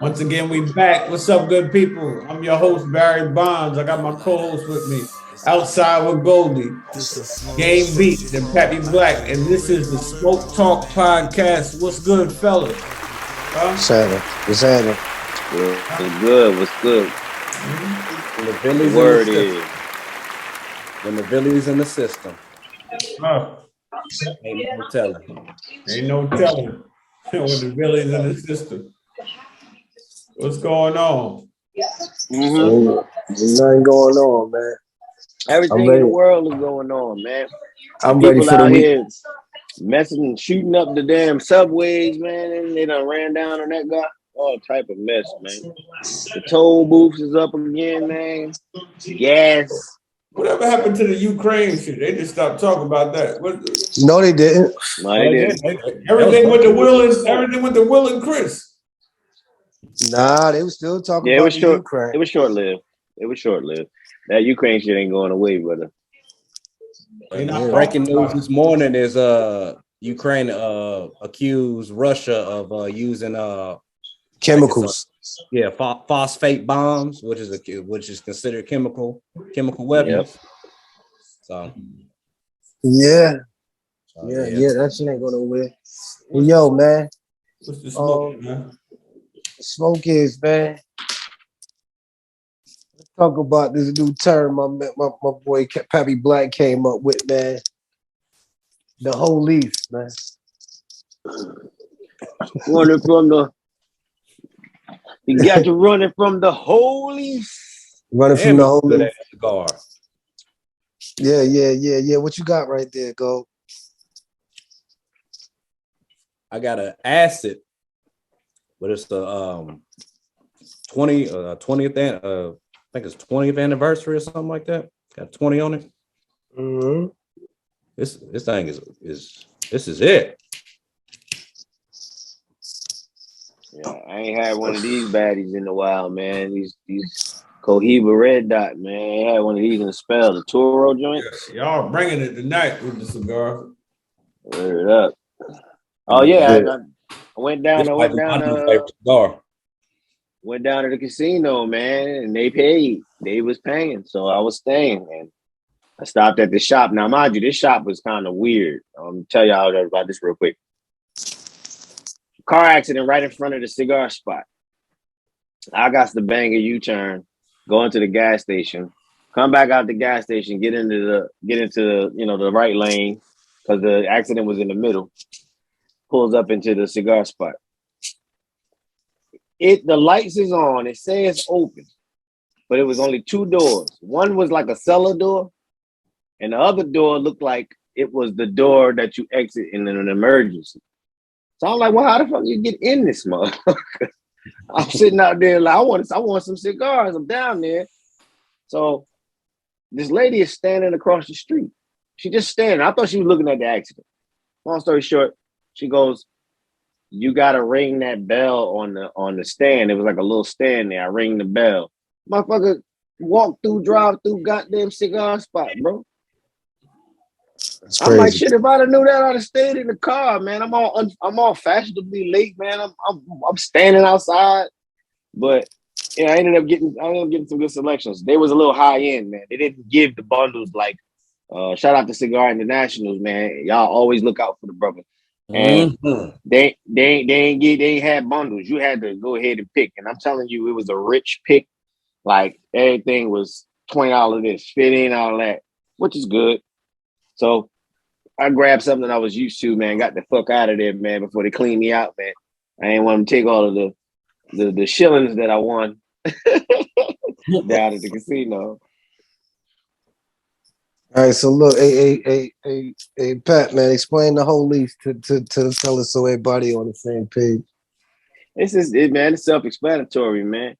Once again, we back. What's up, good people? I'm your host, Barry Bondz. I got my co-host with me, outside with Goldie, Game Beat, and Pappy Black. And this is the Smoke Talk Podcast. What's good, fellas? What's happening? What's happening? What's good? What's good? When the Billy's word is. When the Billy's in the system. Ain't no telling. Ain't no telling when the Billy's in the system. What's going on? There's nothing going on, man. Everything in the world is going on, man. I'm People ready for out the week. here messing and shooting up the damn subways, man. And they done ran down on that guy. All type of mess, man. The toll booths is up again, man. Gas. Whatever happened to the Ukraine shit? They just stopped talking about that. No, they didn't. No, they didn't. Everything with the Will and Chris. Nah, they were still talking it about was short. Ukraine. It was short-lived. That Ukraine shit ain't going away, brother. Breaking news this morning is Ukraine accused Russia of using chemicals. Phosphate bombs, which is considered chemical weapons. Yep. So yeah, that shit ain't going nowhere. Yo, man. What's the smoke, man? Smoke is, man. Let's talk about this new term my boy Pappy Black came up with, man. The Ho-Lice, man. Running from the You got to run it from the Ho-Lice. Running from the Ho-Lice. Cigar. Yeah. What you got right there, Go? I got an acid, but it's the 20th I think it's 20th anniversary or something like that. Got 20 on it. Mm-hmm. This thing is this is it. Yeah, I ain't had one of these baddies in a while, man. These Cohiba Red Dot, man. I had one of these in the spell, the Toro joint. Yes, y'all bringing it tonight with the cigar. Word up. Oh yeah, I went down to the casino, man, and they paid. They was paying, so I was staying, and I stopped at the shop. Now, mind you, this shop was kind of weird. I'm gonna tell y'all about this real quick. Car accident right in front of the cigar spot. I got to bang a U-turn, go into the gas station, come back out the gas station, get into the right lane because the accident was in the middle. Pulls up into the cigar spot. The lights is on. It says open, but it was only two doors. One was like a cellar door, and the other door looked like it was the door that you exit in an emergency. So I'm like, well, how the fuck you get in this motherfucker? I'm sitting out there like, I want some cigars. I'm down there. So this lady is standing across the street. She just standing. I thought she was looking at the accident. Long story short, she goes, you gotta ring that bell on the stand. It was like a little stand there. I ring the bell. Motherfucker drive through goddamn cigar spot, bro. That's crazy. I'm like, shit, if I'd have knew that, I'd have stayed in the car, man. I'm all fashionably late, man. I'm standing outside. But yeah, I ended up getting some good selections. They was a little high end, man. They didn't give the bundles like shout out to Cigar Internationals, man. Y'all always look out for the brother. And they ain't had bundles. You had to go ahead and pick. And I'm telling you, it was a rich pick. Like everything was $20 this, $15 that, which is good. So I grabbed something I was used to, man. Got the fuck out of there, man, before they cleaned me out, man. I ain't want to take all of the shillings that I won down at the casino. All right, so look, hey, Pat, man, explain the Ho-Lice to the fellas so everybody on the same page. It's self-explanatory, man.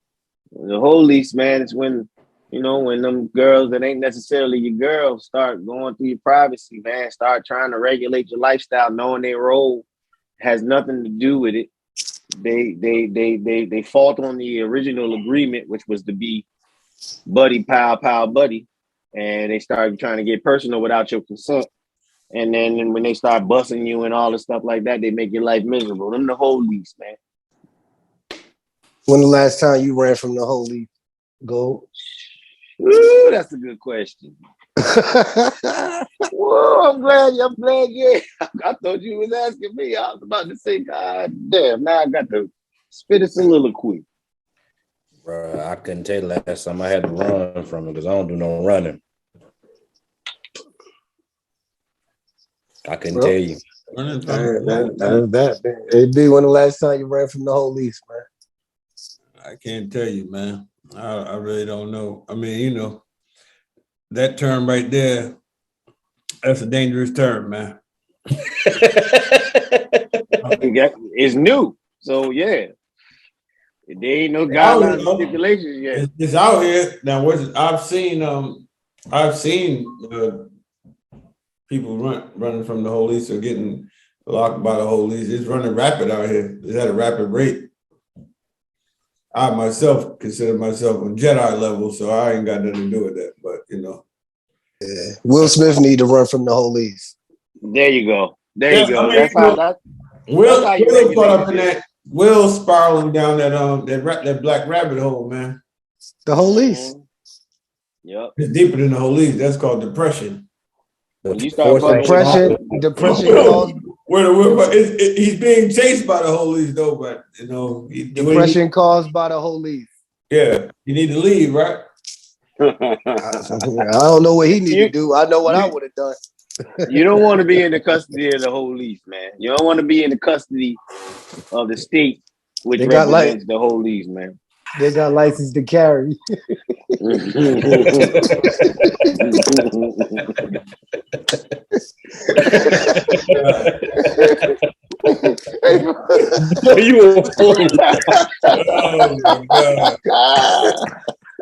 The Ho-Lice, man, it's when them girls that ain't necessarily your girls start going through your privacy, man, start trying to regulate your lifestyle, knowing their role has nothing to do with it. They fault on the original agreement, which was to be buddy, pal, buddy. And they start trying to get personal without your consent. And then when they start busting you and all the stuff like that, they make your life miserable. Them the Ho-Lice, man. When the last time you ran from the Holy Gold? Ooh, that's a good question. Whoa, I'm glad. Yeah, I thought you was asking me. I was about to say, God damn. Now I got to spit a soliloquy. Bro, I couldn't tell you last time I had to run from it because I don't do no running. I couldn't tell you. Running from that. It'd be when the last time you ran from the Ho-Lice, man. I can't tell you, man. I really don't know. I mean, you know, that term right there, that's a dangerous term, man. It's new. So, yeah. There ain't no guidelines and stipulations yet. It's out here. Now, I've seen people running from the Ho-Lice or getting locked by the Ho-Lice. It's running rapid out here. It's at a rapid rate. I myself consider myself on Jedi level, so I ain't got nothing to do with that. But you know, yeah. Will Smith need to run from the Holy. There you go. There you go. I mean, that's how Will caught up in that. Will spiraling down that black rabbit hole, man. The Holy. Yep. It's deeper than the Holy. That's called depression. When you start depression caused. He's being chased by the Holy though, but you know, depression caused by the Holy. Yeah, you need to leave, right? I don't know what he need to do. I know what I would have done. You don't want to be in the custody of the Ho-Lice, man. You don't want to be in the custody of the state, which represents the Ho-Lice, man. They got license to carry. You a fool. Oh my God.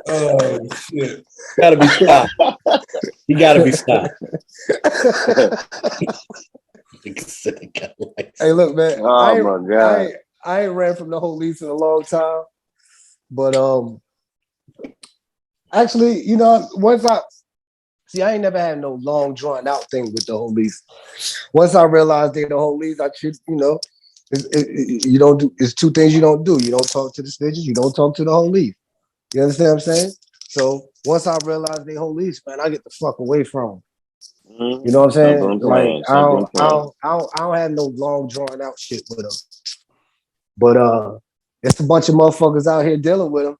Oh shit. Gotta be stopped. You gotta be stopped. Hey, look, man. Oh my God. I ain't ran from the Ho-Lice in a long time. But actually, you know, I ain't never had no long drawn out thing with the Ho-Lice. Once I realized they're the Ho-Lice, I should, you know, you don't do. It's two things you don't do. You don't talk to the snitches. You don't talk to the Ho-Lice. You understand what I'm saying? So once I realized they Ho-Lice, man, I get the fuck away from them. Mm-hmm. You know what I'm saying? Like I don't have no long drawn out shit with them. But it's a bunch of motherfuckers out here dealing with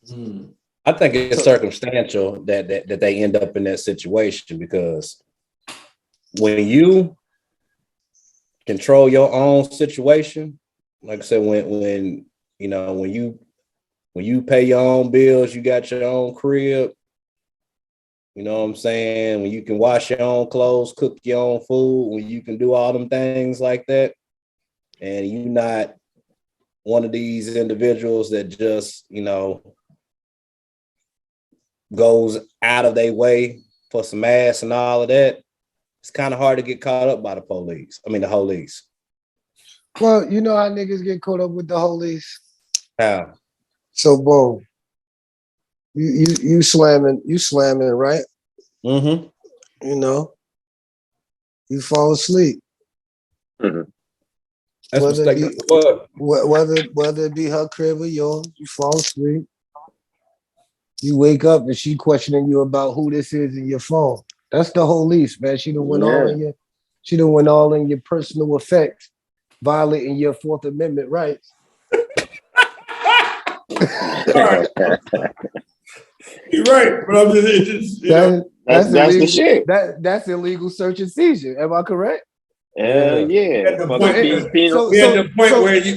them. I think it's circumstantial that they end up in that situation, because when you control your own situation, like I said, when you pay your own bills, you got your own crib, you know what I'm saying? When you can wash your own clothes, cook your own food, when you can do all them things like that, and you're not one of these individuals that just, you know, goes out of their way for some ass and all of that, it's kind of hard to get caught up by the police. I mean, the Ho-Lice. Well, you know how niggas get caught up with the Ho-Lice? How? So boom. You slamming, right? Mm-hmm. You know, you fall asleep. Mm-hmm. That's whether it be her crib or yours, you fall asleep. You wake up and she questioning you about who this is in your phone. That's the Ho-Lice, man. She done went all in your personal effects, violating your Fourth Amendment rights. You're right, but I'm just that's illegal, the shit. That's illegal search and seizure. Am I correct? Yeah. At the point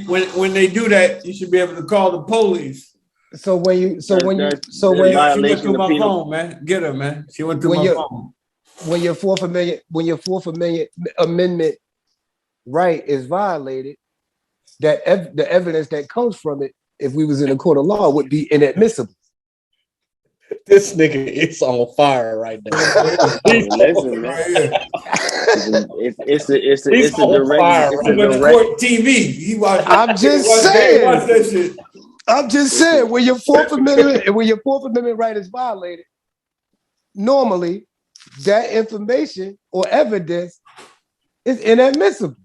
where when they do that, you should be able to call the police. She went through my phone, man. Get her, man. She went through my phone. When your Fourth Amendment right is violated, that the evidence that comes from it, if we was in a court of law, would be inadmissible. This nigga is on fire right now. Listen, man. It's a direct court TV. He watched. I'm just saying. Watch that shit. I'm just saying, when your Fourth Amendment right is violated, normally that information or evidence is inadmissible,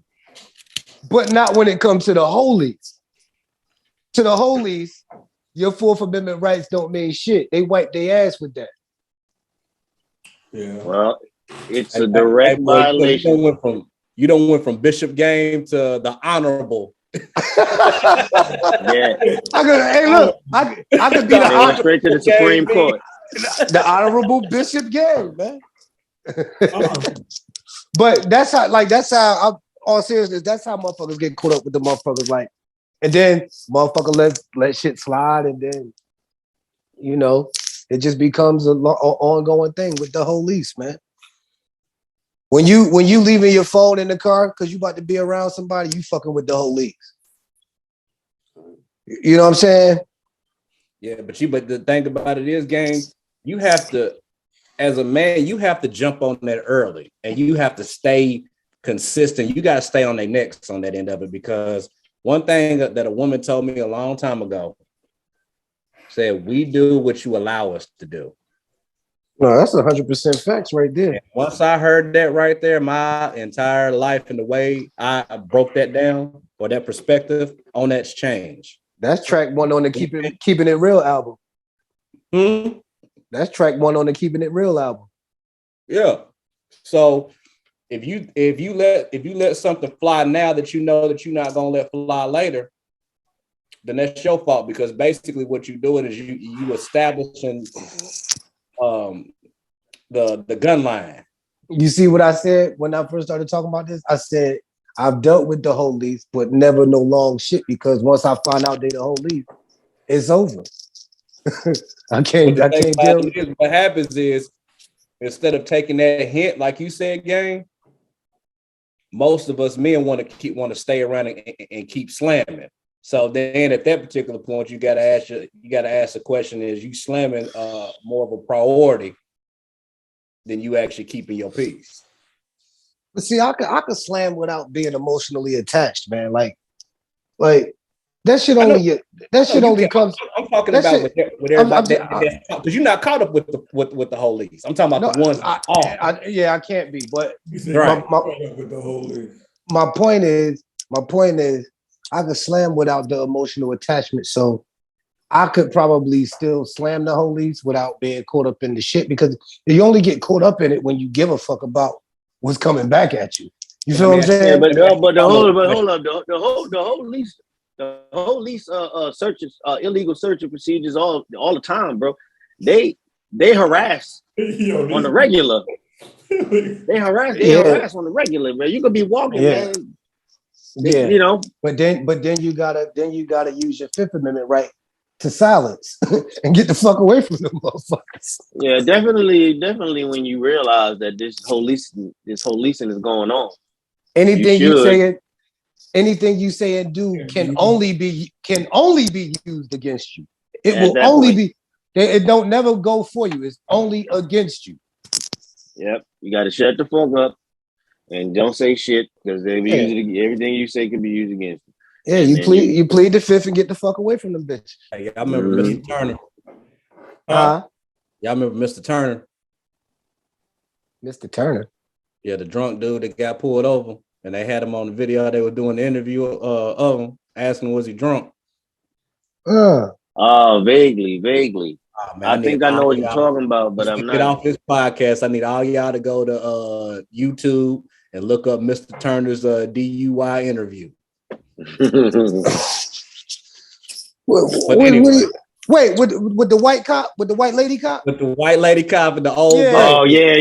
but not when it comes to the Ho-Lice. to the Ho-Lice, your Fourth Amendment rights don't mean shit. They wipe their ass with that. Yeah. Well, it's a direct violation. You don't went from Bishop Game to the Honorable. Yeah. I could be the They went straight to the Supreme Court. The Honorable Bishop Game, man. But that's how all seriousness, that's how motherfuckers get caught up with the motherfuckers, like, and then motherfucker let shit slide, and then it just becomes an ongoing thing with the Ho-Lice, man. When you leaving your phone in the car because you about to be around somebody, you fucking with the Ho-Lice. You know what I'm saying? Yeah, but the thing about it is, gang, you have to, as a man, you have to jump on that early, and you have to stay consistent. You got to stay on their necks on that end of it, because one thing that a woman told me a long time ago said, "We do what you allow us to do." No, that's 100% facts right there. And once I heard that right there, my entire life and the way I broke that down, or that perspective on that's changed. That's track one on the Keeping It Real album. That's track one on the Keeping It Real album. Yeah. So if you let something fly now that you know that you're not gonna let fly later, then that's your fault, because basically what you're doing is you establishing the gun line. You see what I said when I first started talking about this? I said I've dealt with the Ho-Lice, but never no long shit, because once I find out they the Ho-Lice, it's over. I can't deal with it. What happens is, instead of taking that hint, like you said, gang, most of us men want to stay around and keep slamming. So then at that particular point, you gotta ask the question: is you slamming more of a priority than you actually keeping your peace? But see, I could slam without being emotionally attached, man. Like that shit only comes. I'm talking about with everybody, because you're not caught up with the Ho-Lice. I'm talking about the ones. I can't be. But Right. With the Ho-Lice. My point is, I could slam without the emotional attachment. So I could probably still slam the Ho-Lice without being caught up in the shit, because you only get caught up in it when you give a fuck about what's coming back at you. You feel what I'm saying? Yeah, but hold up, the Ho-Lice searches, illegal search procedures all the time, bro. They harass on the regular. They harass on the regular, man. You could be walking, man. Yeah, But then you gotta use your Fifth Amendment right to silence and get the fuck away from them motherfuckers. Yeah, definitely. When you realize that this Ho-Licing is going on, anything you say and do can only be used against you. It will only be. It don't never go for you. It's only against you. Yep, you got to shut the fuck up and don't say shit, because everything you say can be used against you. Yeah, you plead the Fifth and get the fuck away from them bitches. Hey, I remember Mr. Turner. Y'all remember Mr. Turner? Mr. Turner. Yeah, the drunk dude that got pulled over, and they had him on the video. They were doing the interview of him, asking was he drunk. Vaguely. Oh, man, I think I know what you're talking about, but I'm not. Get off this podcast. I need all y'all to go to YouTube and look up Mr. Turner's DUI interview. Wait, with the white cop, with the white lady cop, with the white lady cop and the old. Yeah. Oh yeah. I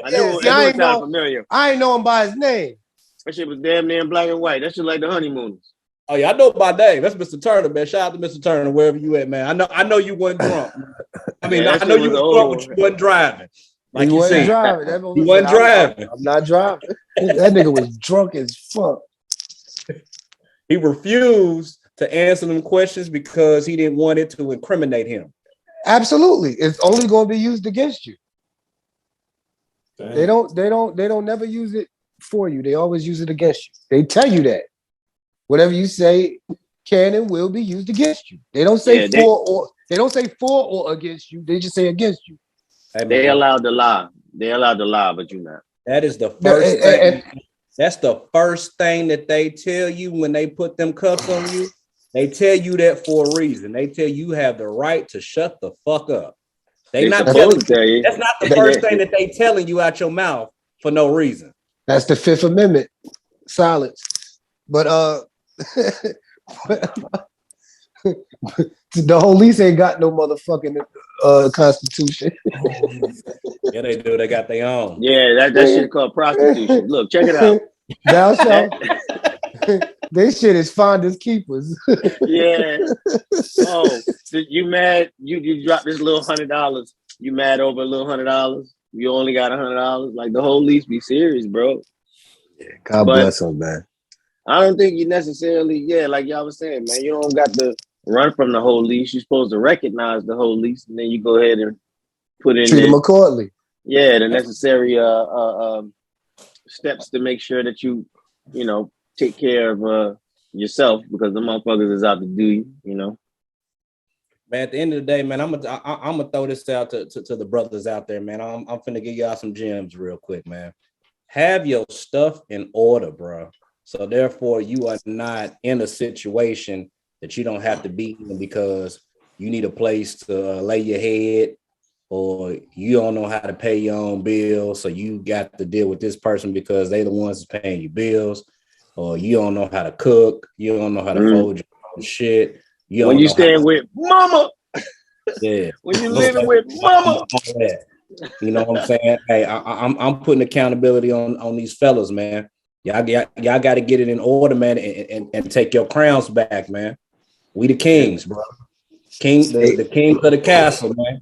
knew it sounded familiar. I ain't know him by his name. That shit was damn near black and white. That shit like the Honeymooners. Oh yeah, I know by name. That's Mr. Turner, man. Shout out to Mr. Turner, wherever you at, man. I know you wasn't drunk. I mean, I know you was drunk, but you wasn't driving. Like you said, he wasn't driving. I'm not driving. That nigga was drunk as fuck. He refused to answer them questions because he didn't want it to incriminate him. Absolutely, it's only going to be used against you. Dang. They don't never use it for you. They always use it against you. They tell you that whatever you say can and will be used against you. They don't say for or against you. They just say against you. They allowed to lie. They allowed to lie, but you're not. That is the first thing. That's the first thing that they tell you when they put them cuffs on you. They tell you that for a reason. They tell you have the right to shut the fuck up. They not telling you. That's not the first thing that they telling you out your mouth for no reason. That's the Fifth Amendment. Silence. But the Ho-Lice ain't got no motherfucking constitution. Yeah, they do. They got their own. Yeah, that shit called prostitution. Look, check it out. Thou shalt. They shit is finders keepers. Yeah. Oh, you mad? You dropped this little $100. You mad over a little $100? You only got $100. Like the Ho-Lice be serious, bro. Yeah, God bless them, man. I don't think you necessarily, like y'all was saying, man, you don't got to run from the Ho-Lice. You're supposed to recognize the Ho-Lice, and then you go ahead and put in treat them accordingly. Yeah, the necessary steps to make sure that you take care of yourself, because the motherfuckers is out to do you, Man, at the end of the day, man, I'm gonna throw this out to the brothers out there, man. I'm finna give y'all some gems real quick, man. Have your stuff in order, bro. So therefore, you are not in a situation that you don't have to be in because you need a place to lay your head, or you don't know how to pay your own bills, so you got to deal with this person because they the ones that's paying your bills, or you don't know how to cook, you don't know how to fold your own shit. When you staying with mama, yeah. When you living with mama, you know what I'm saying? Hey, I'm putting accountability on these fellas, man. Y'all got to get it in order, man, and take your crowns back, man. We the kings, bro. The king of the castle, man.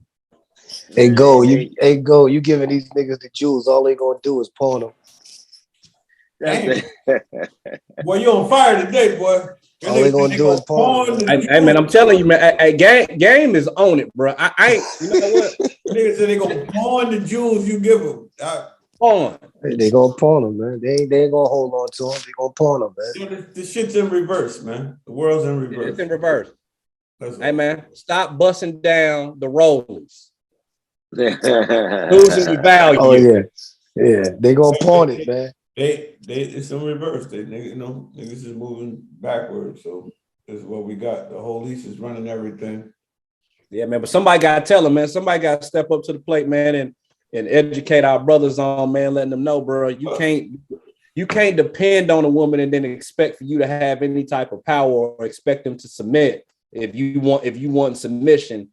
Hey, you giving these niggas the jewels, all they gonna do is pawn them. Boy, you on fire today, boy. All they gonna do is pawn them. Hey, man, I'm telling you, man. Hey, game is on it, bro. I ain't. You know what? Niggas say they gonna pawn the jewels you give them. Pawn. They gonna pawn them, man. They ain't gonna hold on to them. They gonna pawn them, man. So the shit's in reverse, man. The world's in reverse. It's in reverse. Hey, man, stop busting down the rollies. Losing your value. Oh yeah. They gonna pawn it, man. It's in reverse. Niggas is moving backwards. So this is what we got. The Ho-Lice is running everything. Yeah, man. But somebody got to tell them, man. Somebody got to step up to the plate, man, and educate our brothers on, man, letting them know, bro. You can't depend on a woman and then expect for you to have any type of power or expect them to submit. If you want submission,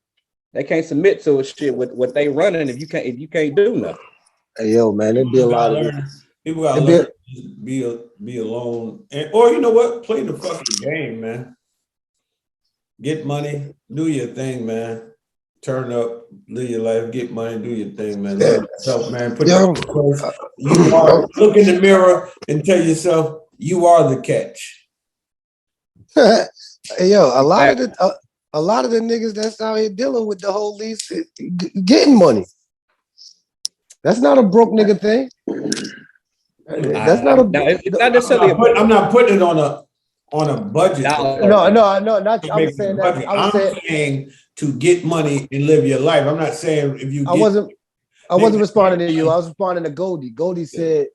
they can't submit to a shit with what they running if you can't do nothing. Hey, yo, man, there'd be a lot of people gotta learn to be alone, or you know what, play the fucking game, man. Get money, do your thing, man. Turn up, live your life, get money, do your thing, man. Love yourself, man. Put look in the mirror and tell yourself you are the catch. Hey, yo, a lot of the niggas that's out here dealing with the Ho-Lice getting money. That's not a broke nigga thing. That's not a. It's not necessarily. I'm not putting it on a budget. No, not. I'm saying that. I'm saying to get money and live your life. I'm not saying if you. I wasn't responding to you. I was responding to Goldie. Goldie said,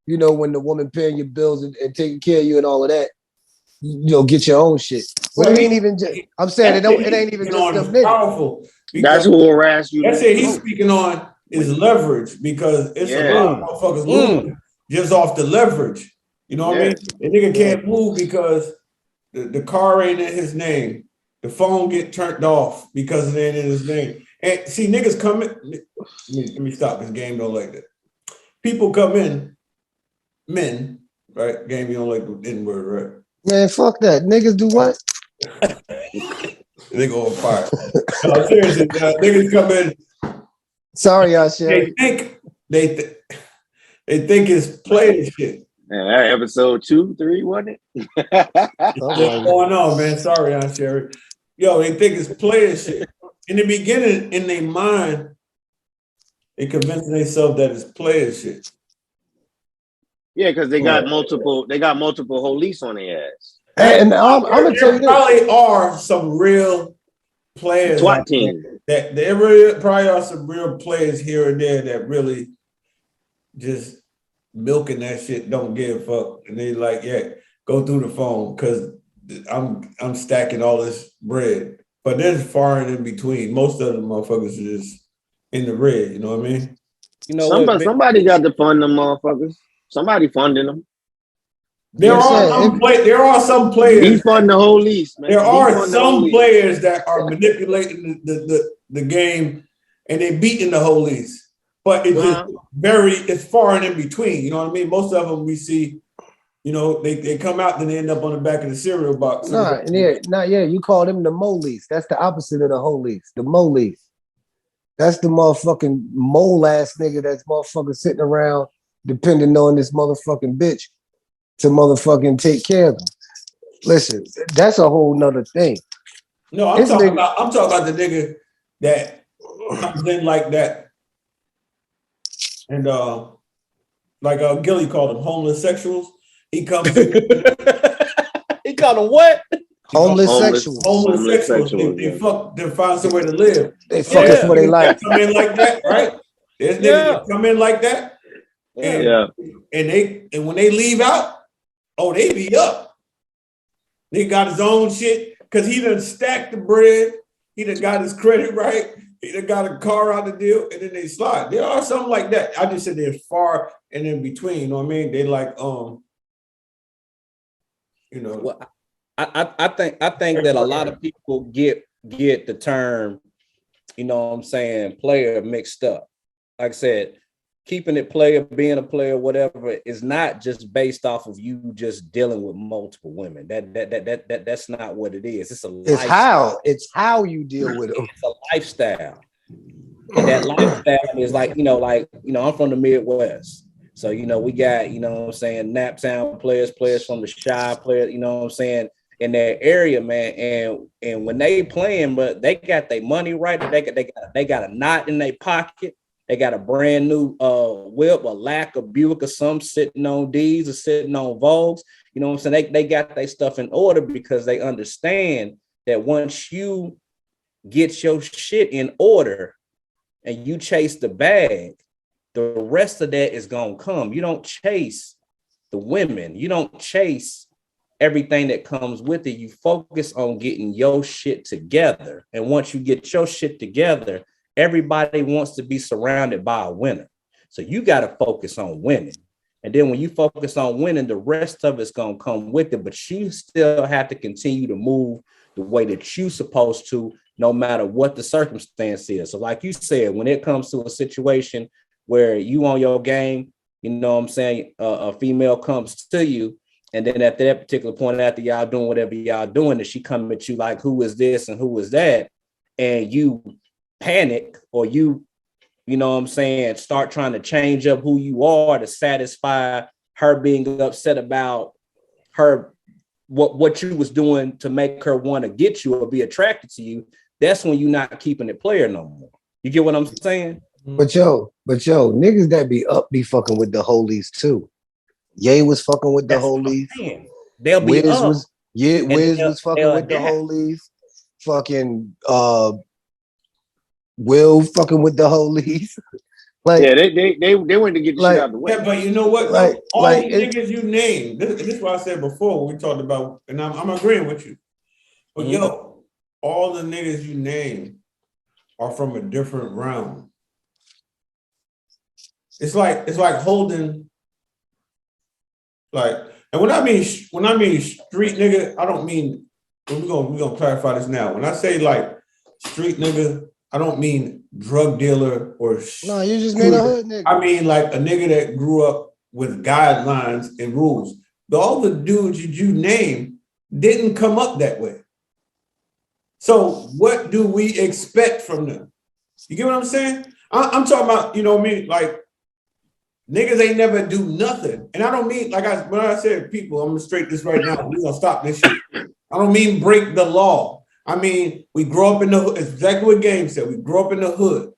when the woman paying your bills and taking care of you and all of that, get your own shit. But it ain't even just. I'm saying it ain't even just them niggas. Powerful. That's who will harass you. That's it. He's speaking on is leverage, because it's a lot of motherfuckers moving just off the leverage. You know what I mean? The nigga can't move because the car ain't in his name. The phone get turned off because it ain't in his name. And see, niggas come in. Let me stop. This game don't like that. People come in, men, right? Game, you don't like the N word, right? Man, fuck that. Niggas do what? They go on fire. No, seriously, niggas come in. Sorry, y'all, Sherry. They think it's playing shit. Man, that episode 2, 3, wasn't it? What's going on, man? Sorry, Aunt Sherry. Yo, they think it's playing shit. In the beginning, in their mind, they convincing themselves that it's playing shit. Yeah, because they got multiple Ho-Lice on their ass. And I'm gonna tell you, there probably are some real players. SWAT team. That there probably are some real players here and there that really just milking that shit, don't give a fuck, and they like, go through the phone, because I'm stacking all this bread. But there's far and in between. Most of the motherfuckers are just in the red, you know what I mean? You know what? Somebody got to fund them motherfuckers. Somebody funding them. There are some players. Defund the Ho-Lice, man. There are Defund the some Ho-Lice. players that are manipulating the game and they beating the Ho-Lice. But it's just it's far and in between. You know what I mean? Most of them we see, you know, they come out and they end up on the back of the cereal box. You call them the Mo-Lice. That's the opposite of the Ho-Lice. The Mo-Lice. That's the motherfucking mole ass nigga that's motherfucking sitting around depending on this motherfucking bitch to motherfucking take care of them. Listen, that's a whole nother thing. No, I'm talking about the nigga that comes in like that. And like Gilly called them homeless sexuals. He comes in. He called them what? Homeless sexuals. Homeless sexuals. They fuck to find somewhere to live. They fuck it for they life. Come in like that, right? There's niggas that come in like that. And when they leave out, they be up. They got his own shit because he done stacked the bread. He done got his credit right. He done got a car out the deal, and then they slide. There are something like that. I just said they're far and in between. You know what I mean? They like you know. Well, I think that a lot of people get the term, you know what I'm saying, player mixed up. Like I said, keeping it player, being a player, whatever, is not just based off of you just dealing with multiple women. That's not what it is. It's how you deal with them. It's a lifestyle. And that lifestyle is like, I'm from the Midwest. So, we got, what I'm saying, Naptown players from the Shy players, what I'm saying, in their area, man. And when they playing, but they got their money right, they got a knot in their pocket. They got a brand new whip, a lack of Buick or some sitting on D's or sitting on Vogues. You know what I'm saying? They got their stuff in order because they understand that once you get your shit in order and you chase the bag, the rest of that is going to come. You don't chase the women. You don't chase everything that comes with it. You focus on getting your shit together. And once you get your shit together, everybody wants to be surrounded by a winner. So you got to focus on winning. And then when you focus on winning, the rest of it's going to come with it. But you still have to continue to move the way that you're supposed to, no matter what the circumstance is. So like you said, when it comes to a situation where you on your game, you know what I'm saying, a female comes to you, and then at that particular point, after y'all doing whatever y'all doing, and she come at you like, who is this and who is that? And you panic, or you know what I'm saying, start trying to change up who you are to satisfy her being upset about her, what you was doing to make her want to get you or be attracted to you. That's when you're not keeping it player no more. You get what I'm saying? But yo, niggas that be fucking with the Ho-Lice too. Ye was fucking with the Ho-Lice. They'll be Wiz up. Wiz was fucking with the Ho-Lice. Fucking Will fucking with the Wholies. Like, yeah, they went to get the shit out of the way. Yeah, but you know what? All the niggas you named, this is what I said before when we talked about, and I'm agreeing with you. But yo, all the niggas you named are from a different realm. It's like holding, like, and when I mean street nigga, I don't mean, we're gonna clarify this now. When I say like street nigga, I don't mean drug dealer or no, you just made a hood nigga. I mean like a nigga that grew up with guidelines and rules. All the dudes you name didn't come up that way. So what do we expect from them? You get what I'm saying? I'm talking about, you know what I mean? Like, niggas ain't never do nothing. And I don't mean, when I said people, I'm gonna straight this right now. We're gonna stop this shit. I don't mean break the law. I mean, we grow up in the hood. It's exactly what Game said. We grow up in the hood.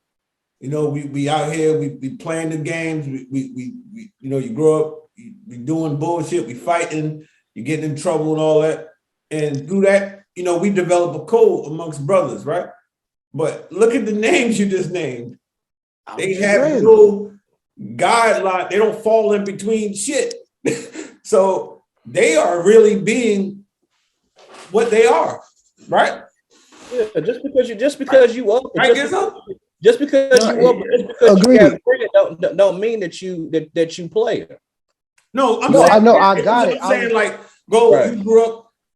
You know, we out here, we playing the games. We you know, you grow up, we doing bullshit, we fighting, you getting in trouble and all that. And through that, you know, we develop a code amongst brothers, right? But look at the names you just named. They have no guideline. They don't fall in between shit. So they are really being what they are, right? Yeah, just because you up, Right, Gizzo? just because you up, just because agreed. you got credit don't mean that you play it. No, I'm No, saying, I know, I got it. I'm saying like, go. Right.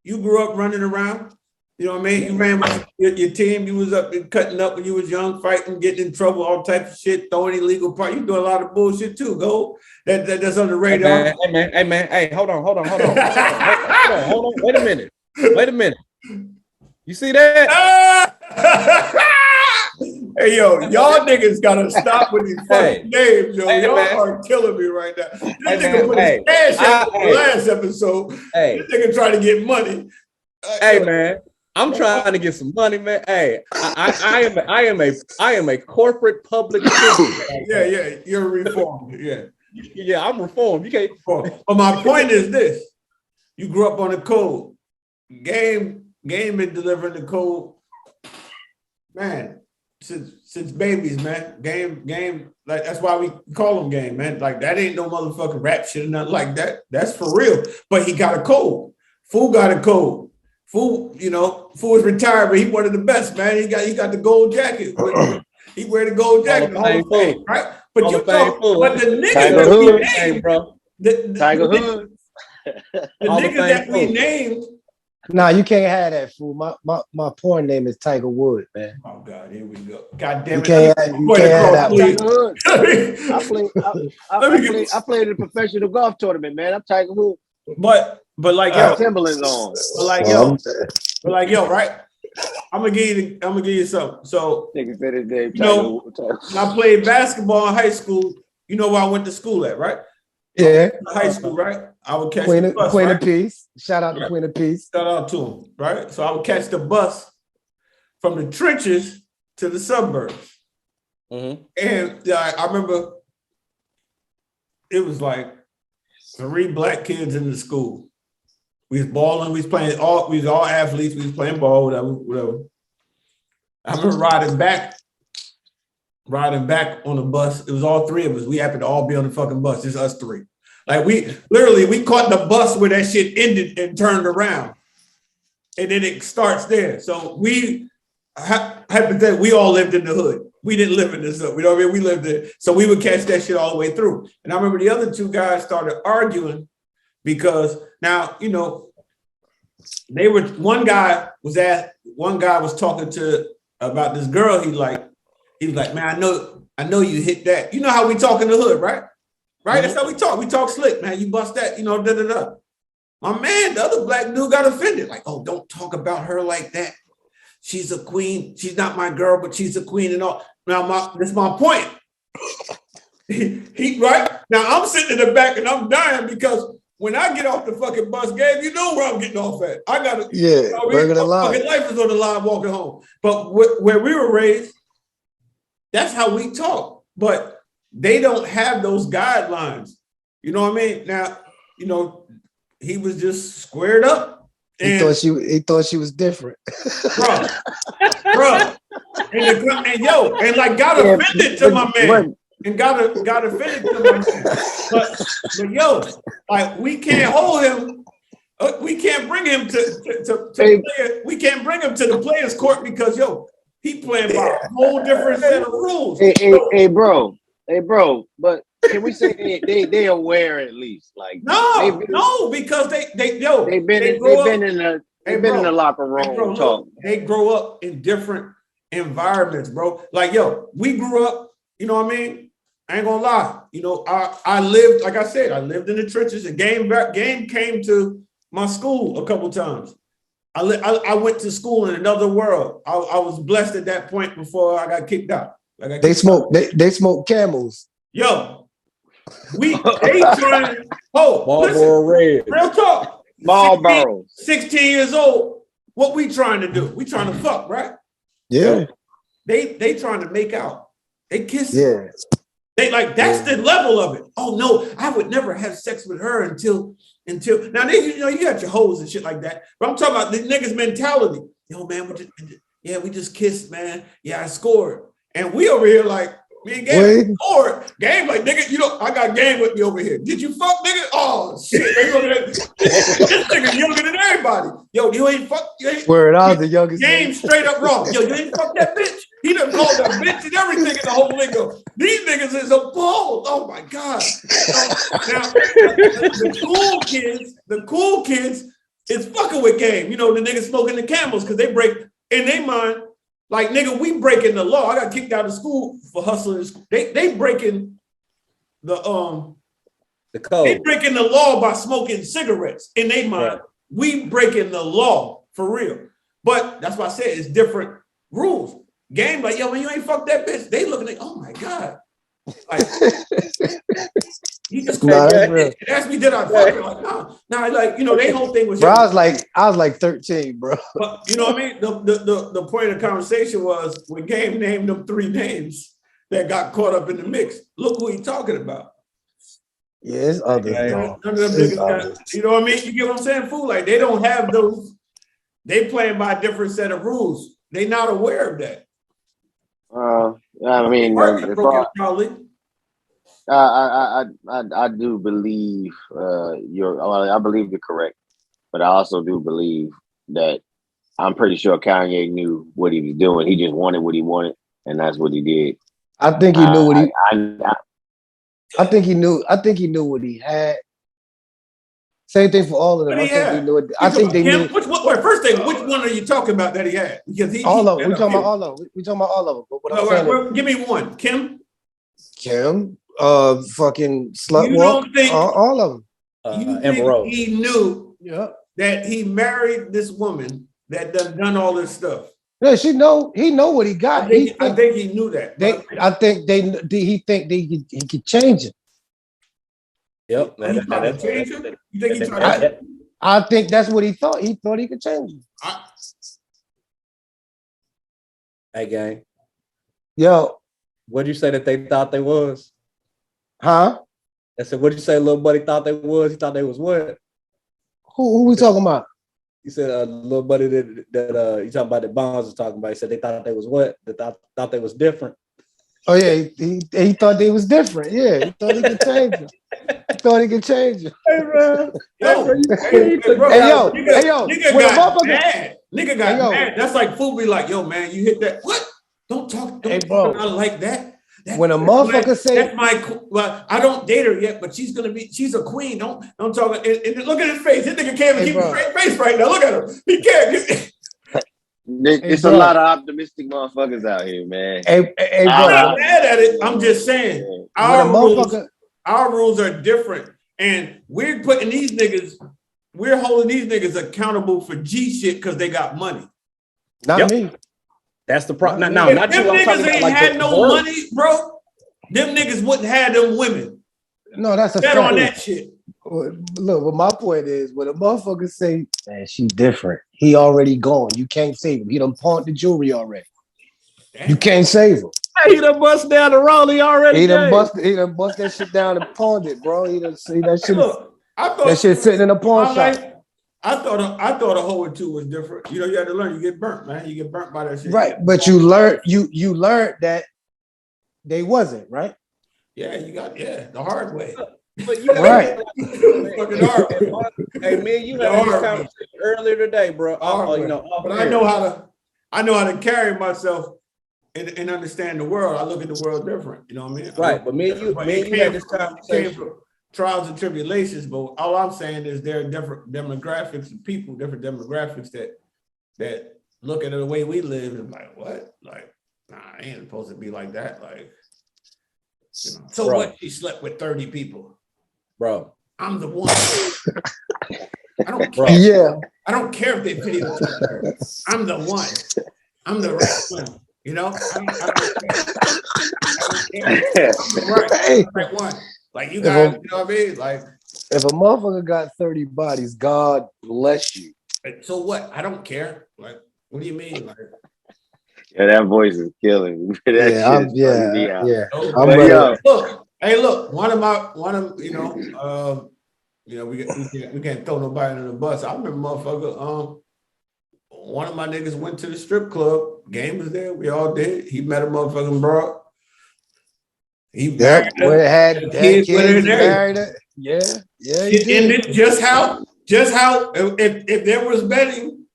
You grew up running around. You know what I mean? You ran with your team. You was up and cutting up when you was young, fighting, getting in trouble, all types of shit, throwing illegal part. You do a lot of bullshit too. Go. That's on the radar. Hey man. Hey, hold on. Hold on. Wait a minute. You see that? Hey yo, y'all niggas gotta stop with these fucking names, yo. Y'all man. are killing me right now. This nigga man. put his cash out in the last episode. Hey. This nigga trying to get money. Hey man, I'm trying to get some money, man. Hey, I am a corporate public figure. Yeah, you're reformed. Yeah, I'm reformed. You can't. But my point is this: you grew up on the code. Game been delivering the code, man, since babies, man. Game, like that's why we call him Game, man. Like that ain't no motherfucking rap shit or nothing like that. That's for real. But he got a code. Fool got a code. Fool, Fool is retired, but he one of the best, man. He got the gold jacket. He wear the gold jacket, right? But but the niggas that we named, bro. Tiger Hood. The niggas that we named. Nah, you can't have that, fool. My porn name is Tiger Wood, man. Oh God, here we go. God damn it! You can't have that. Tiger Hood. I played in a professional golf tournament, man. I'm Tiger Hood. But like yo, Timberlands on. But like yo, right? I'm gonna give you something. So nigga said his name. When I played basketball in high school, you know where I went to school at, right? Yeah. High school, right? I would catch Queen the bus, of Peace. Shout out to Queen of Peace. Shout out to him, right? So I would catch the bus from the trenches to the suburbs. Mm-hmm. And I remember it was like 3 black kids in the school. We was balling, we was all athletes, we was playing ball, whatever. I remember riding back on the bus. It was all 3 of us. We happened to all be on the fucking bus, just us 3. Like we caught the bus where that shit ended and turned around. And then it starts there. So we all lived in the hood. We didn't live in this hood. You know what I mean? We lived there. So we would catch that shit all the way through. And I remember the other 2 guys started arguing because now, one guy was talking about this girl he was like, man, I know you hit that. You know how we talk in the hood, right? Right? That's how we talk. We talk slick, man. You bust that, da-da-da. My man, the other black dude got offended. Like, oh, don't talk about her like that. She's a queen. She's not my girl, but she's a queen and all. Now, that's my point. He right? Now, I'm sitting in the back and I'm dying because when I get off the fucking bus, Gabe, you know where I'm getting off at. I got to, regular line. Fucking life is on the line walking home. But where we were raised, that's how we talk. But they don't have those guidelines. You know what I mean? Now, he was just squared up. He thought she was different. Bro. And like got offended to my man. And got offended to my man. But yo, like we can't hold him. We can't bring him we can't bring him to the players' court because he playing by a whole different set of rules. Hey, bro, but can we say they aware at least? Like because they've been in the locker room talk. They grow up in different environments, bro. Like we grew up. You know what I mean? I ain't gonna lie. I lived, like I said, I lived in the trenches. And Game came to my school a couple times. I went to school in another world. I was blessed at that point before I got kicked out. They smoke camels. Yo, they trying. Listen, real talk. Marlboro. 16 years old. What we trying to do? We trying to fuck, right? Yeah. They trying to make out. They kiss. Yeah. They that's the level of it. Oh no, I would never have sex with her until now. You got your hoes and shit like that. But I'm talking about the niggas' mentality. Yo, man, we just kissed, man. Yeah, I scored. And we over here like, me and Game scored. Game like, nigga, I got Game with me over here. Did you fuck, nigga? Oh, shit. This nigga younger than everybody. Yo, you ain't fuck. You ain't. Word, I was the youngest. Game straight up wrong. Yo, you ain't fuck that bitch. He done called her bitch and everything in the whole lingo. These niggas is appalled. Oh my God. Now, the cool kids is fucking with Game. You know, the niggas smoking the Camels because they break in their mind, like, nigga, we breaking the law. I got kicked out of school for hustling. They breaking the code. They breaking the law by smoking cigarettes in their mind. Right. We breaking the law for real. But that's why I said it's different rules. Game like, yo, man, you ain't fuck that bitch. They looking at, oh my God. Like, he just asked me, did I fuck her? Like, nah, like, you know, they whole thing was. Bro, I was like 13, bro. But you know what I mean? The point of the conversation was when Game named them 3 names that got caught up in the mix. Look who he talking about. Yeah, it's others. None of them niggas got, you know what I mean? You get what I'm saying? Fool, like they don't have those. They playing by a different set of rules. They not aware of that. I mean, probably. I do believe I believe you're correct, but I also do believe that I'm pretty sure Kanye knew what he was doing. He just wanted what he wanted, and that's what he did. I think he knew what he. I think he knew. I think he knew what he had. Same thing for all of them. I think he knew it. I think they knew. First thing, which one are you talking about that he had? Because all of them. We talking about all of them. We talking about all of them. But what I'm saying, give me one. Kim, fucking slut walk. All of them. You think he knew that he married this woman that done all this stuff? Yeah, he know what he got. I think he knew that. He think he could change it. Yep. You think he tried to? I think that's what he thought. He thought he could change it. Hey, gang. Yo. What'd you say that they thought they was? Huh? I said, what'd you say little buddy thought they was? He thought they was what? Who we talking about? He said little buddy that you talking about that Bondz was talking about. He said they thought they was what? They thought they was different. Oh yeah, he thought they was different. Yeah, he thought he could change it. He thought he could change it. Hey, bro. Nigga got mad. That's like fool be like, yo, man, you hit that. What? Don't talk I like that. When a motherfucker say that's well, I don't date her yet, but she's a queen. Don't talk. And look at his face. This nigga can't even keep a straight face right now. Look at him. He can't. It's a lot of optimistic motherfuckers out here, man. I'm not mad at it. I'm just saying our rules are different, and we're holding these niggas accountable for G shit because they got money. Not me. That's the problem. Not you. Them niggas ain't had no money, bro. Them niggas wouldn't have them women. No, that's a bet on that shit. Look, what my point is, when a motherfucker say, man, she different, he already gone. You can't save him. He done pawned the jewelry already. Damn. You can't save him. He done bust down the rollie already. He done bust that shit down and pawned it, bro. He done see that shit. Look, that shit sitting in a pawn shop. I thought a hoe or two was different. You know, you had to learn. You get burnt, man. You get burnt by that shit. Right, but you learned that they wasn't, right? Yeah, the hard way. But you right. Fucking hard. Hey, man, you had this conversation earlier today, bro. But I know how to carry myself and understand the world. I look at the world different. You know what I mean? Right. But me and you had this conversation. Trials and tribulations, but all I'm saying is there are different demographics of people, different demographics that look at the way we live and like, what? Like, nah, I ain't supposed to be like that. Like, you know. So bro, what? She slept with 30 people. Bro. I'm the one. I don't care. Yeah. I don't care if they video her. I'm the one. I'm the right one. You know? I don't care. I'm the right one. Like you guys, you know what I mean? Like if a motherfucker got 30 bodies, God bless you. So what? I don't care. Like, what do you mean? Like, yeah, that voice is killing me. Look. One of we can't throw nobody under the bus. I remember motherfucker. One of my niggas went to the strip club. Game was there. We all did. He met a motherfucking broad. He had kids, married her. Yeah. It ended just how just how if there was betting,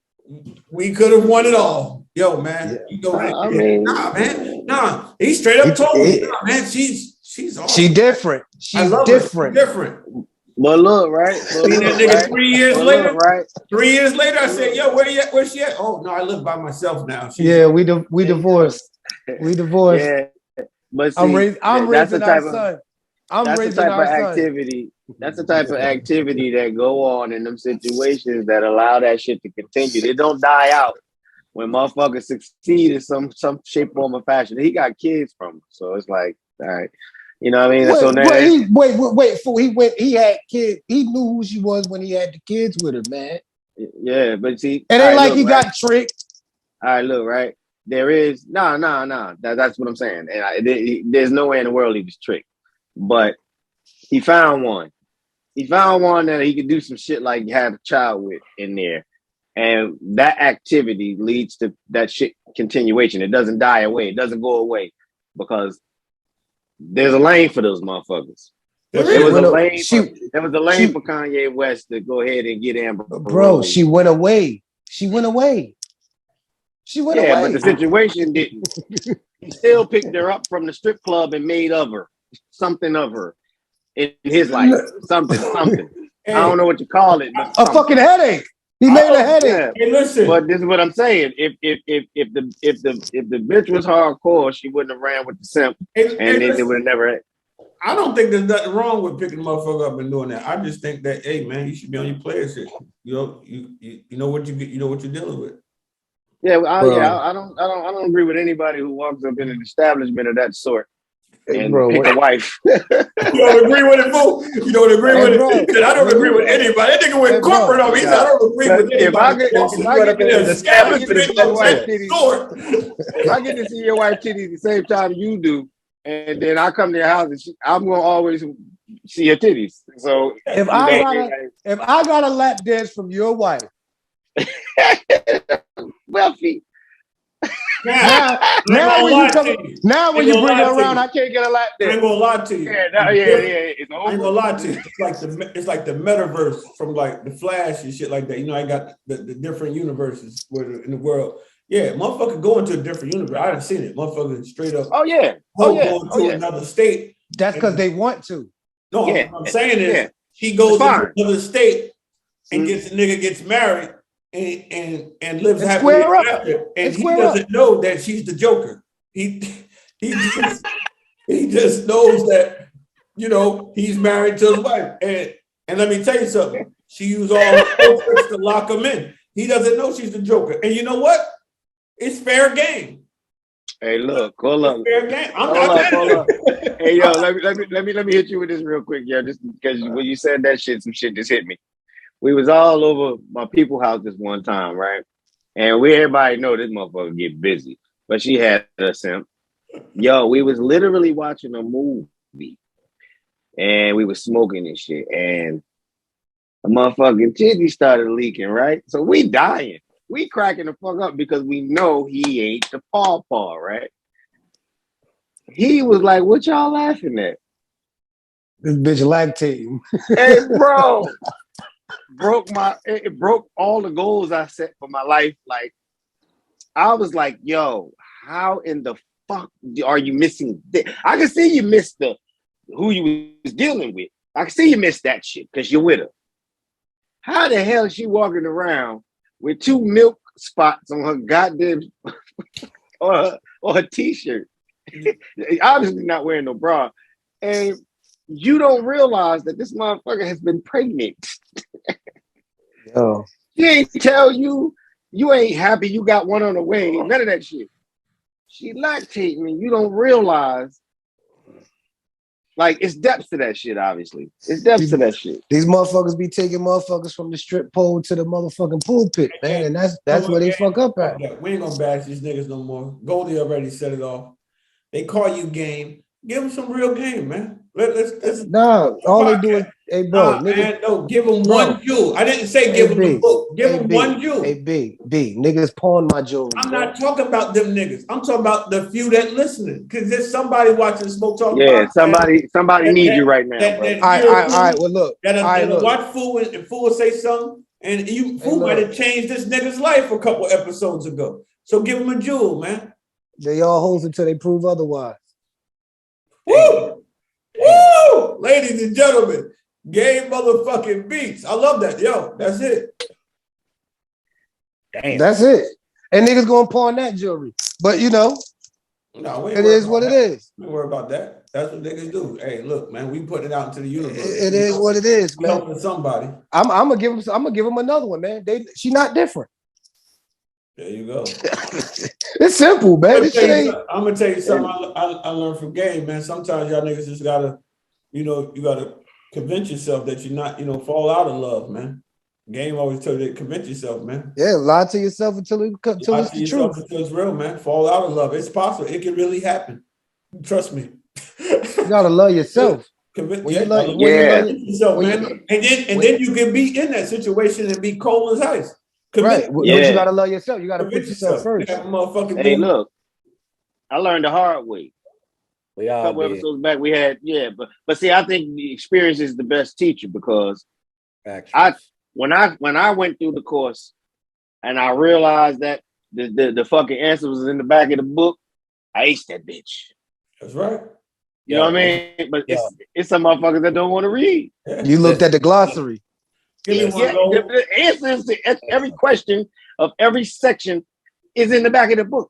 we could have won it all. Yo, man, you know what? I mean, Nah, man, nah. He straight up told me, nah, man, she's awesome. She different. I She's love different. her. She's different. But look, right? Seen that nigga 3 years But later. look, right? 3 years later, I said, yo, where you at? Where she at? Oh no, I live by myself now. Yeah, we divorced. We divorced. Yeah, but see, I'm raising our son. That's the type of activity. That's the type of activity that go on in them situations that allow that shit to continue. They don't die out when motherfuckers succeed in some shape, form, or fashion. He got kids from her, so it's like, all right, you know what I mean? Wait, so now, wait. Before he went, he had kids. He knew who she was when he had the kids with her, man. yeah, but see, It ain't like he got tricked. All right, look, right. There is no. That's what I'm saying. And there's no way in the world he was tricked, but he found one. He found one that he could do some shit like have a child with in there, and that activity leads to that shit continuation. It doesn't die away. It doesn't go away because there's a lane for those motherfuckers. There was a lane for Kanye West to go ahead and get Amber. Bro, she went away. She went away. Yeah, but the situation didn't. He still picked her up from the strip club and made of her something of her in his life. Something. Hey, I don't know what you call it, but a fucking headache. He made a headache. Yeah. Hey, listen. But this is what I'm saying. If the bitch was hardcore, she wouldn't have ran with the simp, and it would have never. I don't think there's nothing wrong with picking a motherfucker up and doing that. I just think that, hey man, you should be on your player shit. You know what you get. You know what you're dealing with. Yeah, I don't agree with anybody who walks up in an establishment of that sort and pick a wife. You don't agree with it, fool? You don't agree with it? I don't agree with anybody. That nigga went corporate on me. I don't agree with anybody. If I get to see your wife titties the same time you do, and then I come to your house, and I'm gonna always see your titties. So if I got a lap dance from your wife. Wealthy. Now when you bring her around, I can't get a lap dance. I ain't gonna lie to you. Yeah. It's over. I ain't gonna lie to you. It's like the metaverse from like the Flash and shit like that. You know, I got the different universes in the world. Yeah, motherfucker go into a different universe. I done seen it. Motherfucker straight up. Going to another state. That's because they want to. No, what I'm saying is he goes into another state and gets married. And lives happily ever after, and he doesn't know that she's the Joker. He just knows that he's married to his wife. And let me tell you something. She used all her tricks to lock him in. He doesn't know she's the Joker. And you know what? It's fair game. Hey, look, hold on. Fair game. Hold up. Hey, yo, let me hit you with this real quick, yo. Just because when you said that shit, some shit just hit me. We was all over my people's house this one time, right? And everybody know this motherfucker get busy. But she had a simp. Yo, we was literally watching a movie. And we was smoking and shit. And the motherfucking titty started leaking, right? So we dying. We cracking the fuck up because we know he ate the paw, right? He was like, what y'all laughing at? This bitch lactating. Hey, bro. It broke all the goals I set for my life. Like, I was like, yo, how in the fuck are you missing this? I can see you missed who you was dealing with. I can see you missed that shit because you're with her. How the hell is she walking around with 2 milk spots on her goddamn or her t-shirt? Obviously not wearing no bra. And you don't realize that this motherfucker has been pregnant. Yo. She ain't tell you ain't happy you got one on the way. None of that shit. She lactating and you don't realize. Like, it's depths to that shit, obviously. It's depths to that shit. These motherfuckers be taking motherfuckers from the strip pole to the motherfucking pulpit, man. And that's where they fuck up at. Yeah, we ain't gonna bash these niggas no more. Goldie already set it off. They call you game. Give them some real game, man. Let's all they do is Hey, bro, Nah, niggas, man, no, give them bro. one jewel. I didn't say give them the book. Give them one jewel. Hey, B, niggas pawn my jewelry. I'm bro. not talking about them niggas. I'm talking about the few that listening. Because there's somebody watching Smoke Talk Yeah, podcast somebody needs you right now, bro. that All hear right. Well, look. that'll watch Fool and Fool say something, and Fool might have changed this nigga's life a couple episodes ago. So give him a jewel, man. They all hoes until they prove otherwise. Woo! Woo! Ladies and gentlemen, Game motherfucking beats. I love that. Yo, that's it. Damn. That's it. And niggas gonna pawn that jewelry. But you know, no, it is what it is. Don't worry about that. That's what niggas do. Hey, look, man, we put it out into the universe. It is what it is, man. Helping somebody. I'm gonna give them another one, man. She not different. There you go. It's simple, man. I'm gonna tell you something I learned from Game, man. Sometimes y'all niggas just gotta, you gotta convince yourself that you're not, fall out of love, man. Game always tell you to convince yourself, man. Yeah, lie to yourself until it's the truth. Until it's real, man. Fall out of love. It's possible. It can really happen. Trust me. You gotta love yourself. And then you can be in that situation and be cold as ice. Right. But you gotta love yourself. You gotta put yourself first. Hey, look, I learned the hard way. A couple episodes back, we had, but see, I think the experience is the best teacher because when I went through the course and I realized that the fucking answer was in the back of the book, I aced that bitch. That's right. You know what I mean? But it's some motherfuckers that don't want to read. You looked at the glossary. The answers to every question of every section is in the back of the book.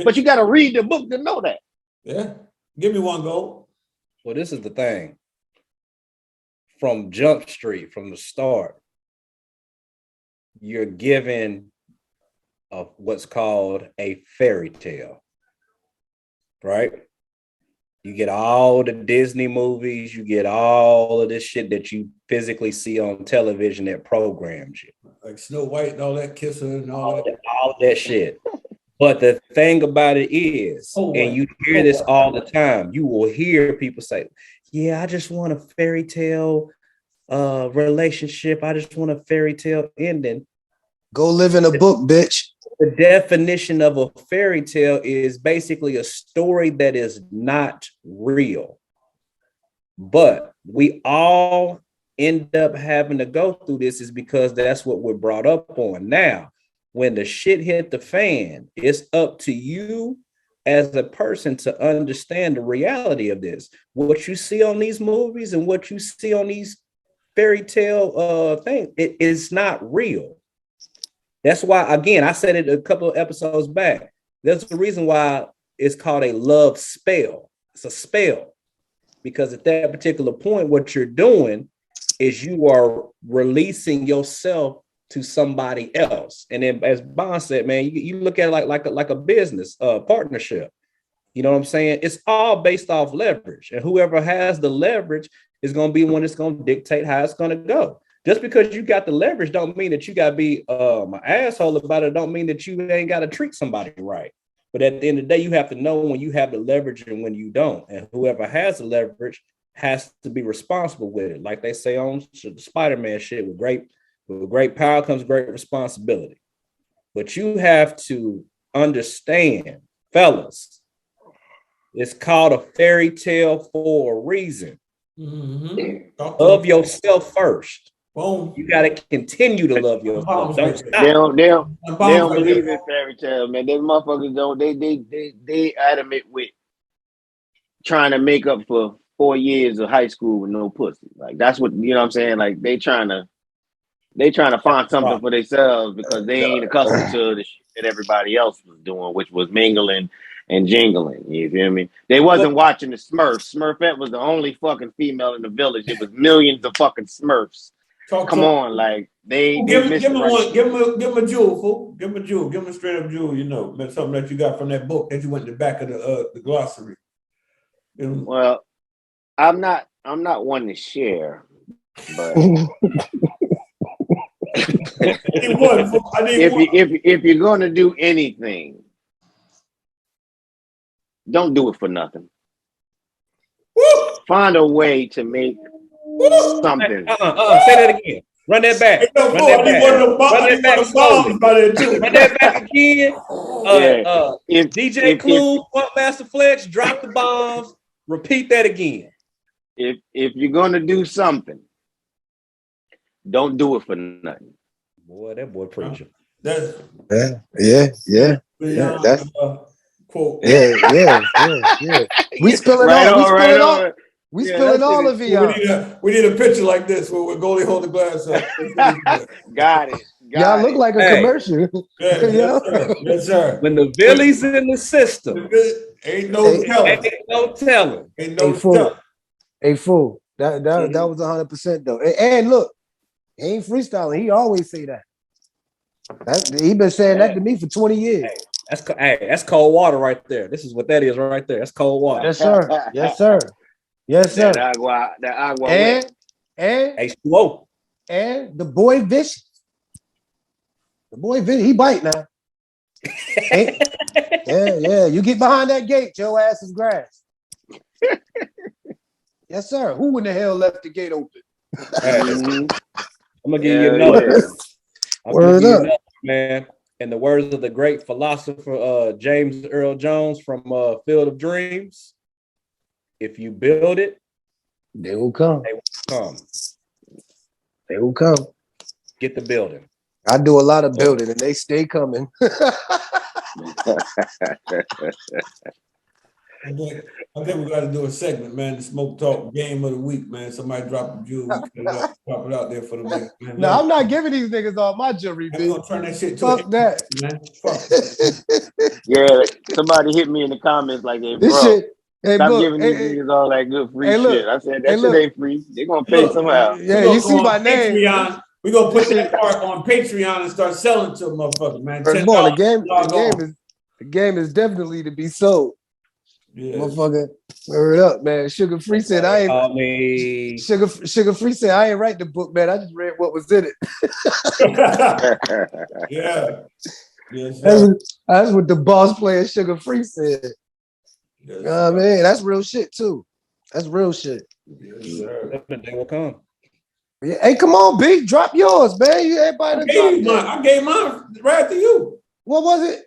But you got to read the book to know that. Yeah. Give me one goal. Well, this is the thing. From Jump Street, from the start, you're given what's called a fairy tale, right? You get all the Disney movies, you get all of this shit that you physically see on television that programs you. Like Snow White and all that kissing and all that shit. But the thing about it is, and you hear this all the time, you will hear people say, yeah, I just want a fairy tale relationship. I just want a fairy tale ending. Go live in a book, bitch. The definition of a fairy tale is basically a story that is not real. But we all end up having to go through this is because that's what we're brought up on. Now, when the shit hit the fan, it's up to you as a person to understand the reality of this. What you see on these movies and what you see on these fairy tale things, it is not real. That's why, again, I said it a couple of episodes back. There's a reason why it's called a love spell. It's a spell. Because at that particular point, what you're doing is you are releasing yourself to somebody else. And then as Bondz said, man, you look at it like a business partnership. You know what I'm saying? It's all based off leverage. And whoever has the leverage is going to be one that's going to dictate how it's going to go. Just because you got the leverage don't mean that you got to be an asshole about it. Don't mean that you ain't got to treat somebody right. But at the end of the day, you have to know when you have the leverage and when you don't. And whoever has the leverage has to be responsible with it. Like they say on the Spider-Man shit, with great power comes great responsibility. But you have to understand, fellas, it's called a fairy tale for a reason. Mm-hmm. Love yourself first. Boom. You got to continue to love yourself. Don't stop. They don't believe in fairy tale, man. These motherfuckers don't. They adamant with trying to make up for 4 years of high school with no pussy. Like that's what you know. What I'm saying, like they trying to find something for themselves because they ain't accustomed to the shit that everybody else was doing, which was mingling and jingling. You feel me? They wasn't watching the Smurfs. Smurfette was the only fucking female in the village. It was millions of fucking Smurfs. Come on, like give him a jewel, fool. Give him a jewel. Give him a straight up jewel. Something that you got from that book that you went in the back of the glossary. Well, I'm not one to share, but if you're gonna do anything, don't do it for nothing. Woo! Find a way to make something. Say that again. Run that back. Hey, no, Run fool, that I need back. one of them Run that back slowly. bombs by there too. Run that back again. DJ If Clue, Funk Master Flex, drop the bombs. Repeat that again. if you're gonna do something, don't do it for nothing. Boy, that boy preacher. That's That's quote. yeah. We spilling Right all. We on, spilling right all. on. We Yeah, spilling that all shit of it. We need a picture like this where Goldie hold the glass up. Got it. Y'all look like a Hey. commercial. Yes, sir. Yes, sir. When the Billy's in the system, Ain't no telling. ain't no telling. Ain't no Hey, fool. telling. Hey, fool. That was 100% though. And look, he ain't freestyling. He always say that. He been saying that to me for 20 years. That's cold water right there. This is what that is right there. That's cold water. Yes, sir. Yes, sir. Yes, sir. That agua And H2O. and the boy vicious. The boy vicious. He bite now. Yeah. You get behind that gate, your ass is grass. Yes, sir. Who in the hell left the gate open? Hey, I'm gonna give you another. Word up, man. In the words of the great philosopher James Earl Jones from Field of Dreams, if you build it, they will come. they will come. They will come. Get the building. I do a lot of building, and they stay coming. I think we got to do a segment, man. The Smoke Talk Game of the Week, man. Somebody drop a jewel, we can drop it out there for the week. Man. No, I'm not giving these niggas all my jewelry, I'm bitch. gonna turn that shit to Fuck that, man. Fuck that. Yeah, somebody hit me in the comments like, "Hey, this bro, shit. Hey, stop look, giving these niggas all that good free hey, look, shit." I said, "That hey, shit look. ain't free. They're gonna pay somehow." Yeah, We you see go my on name. Patreon. We're gonna put that part on Patreon and start selling to a motherfucker, man. First of all, the game is definitely to be sold. Yeah. Motherfucker, word up, man. Sugar Free said I ain't. Sugar Free said I ain't write the book, man. I just read what was in it. Yeah. Yes, that's what the boss player Sugar Free said. Yes, You know what I mean? That's real shit too. That's real shit. Yes, sir. They will come. Yeah. Hey, come on, B, drop yours, man. You everybody I gave mine right after you. What was it?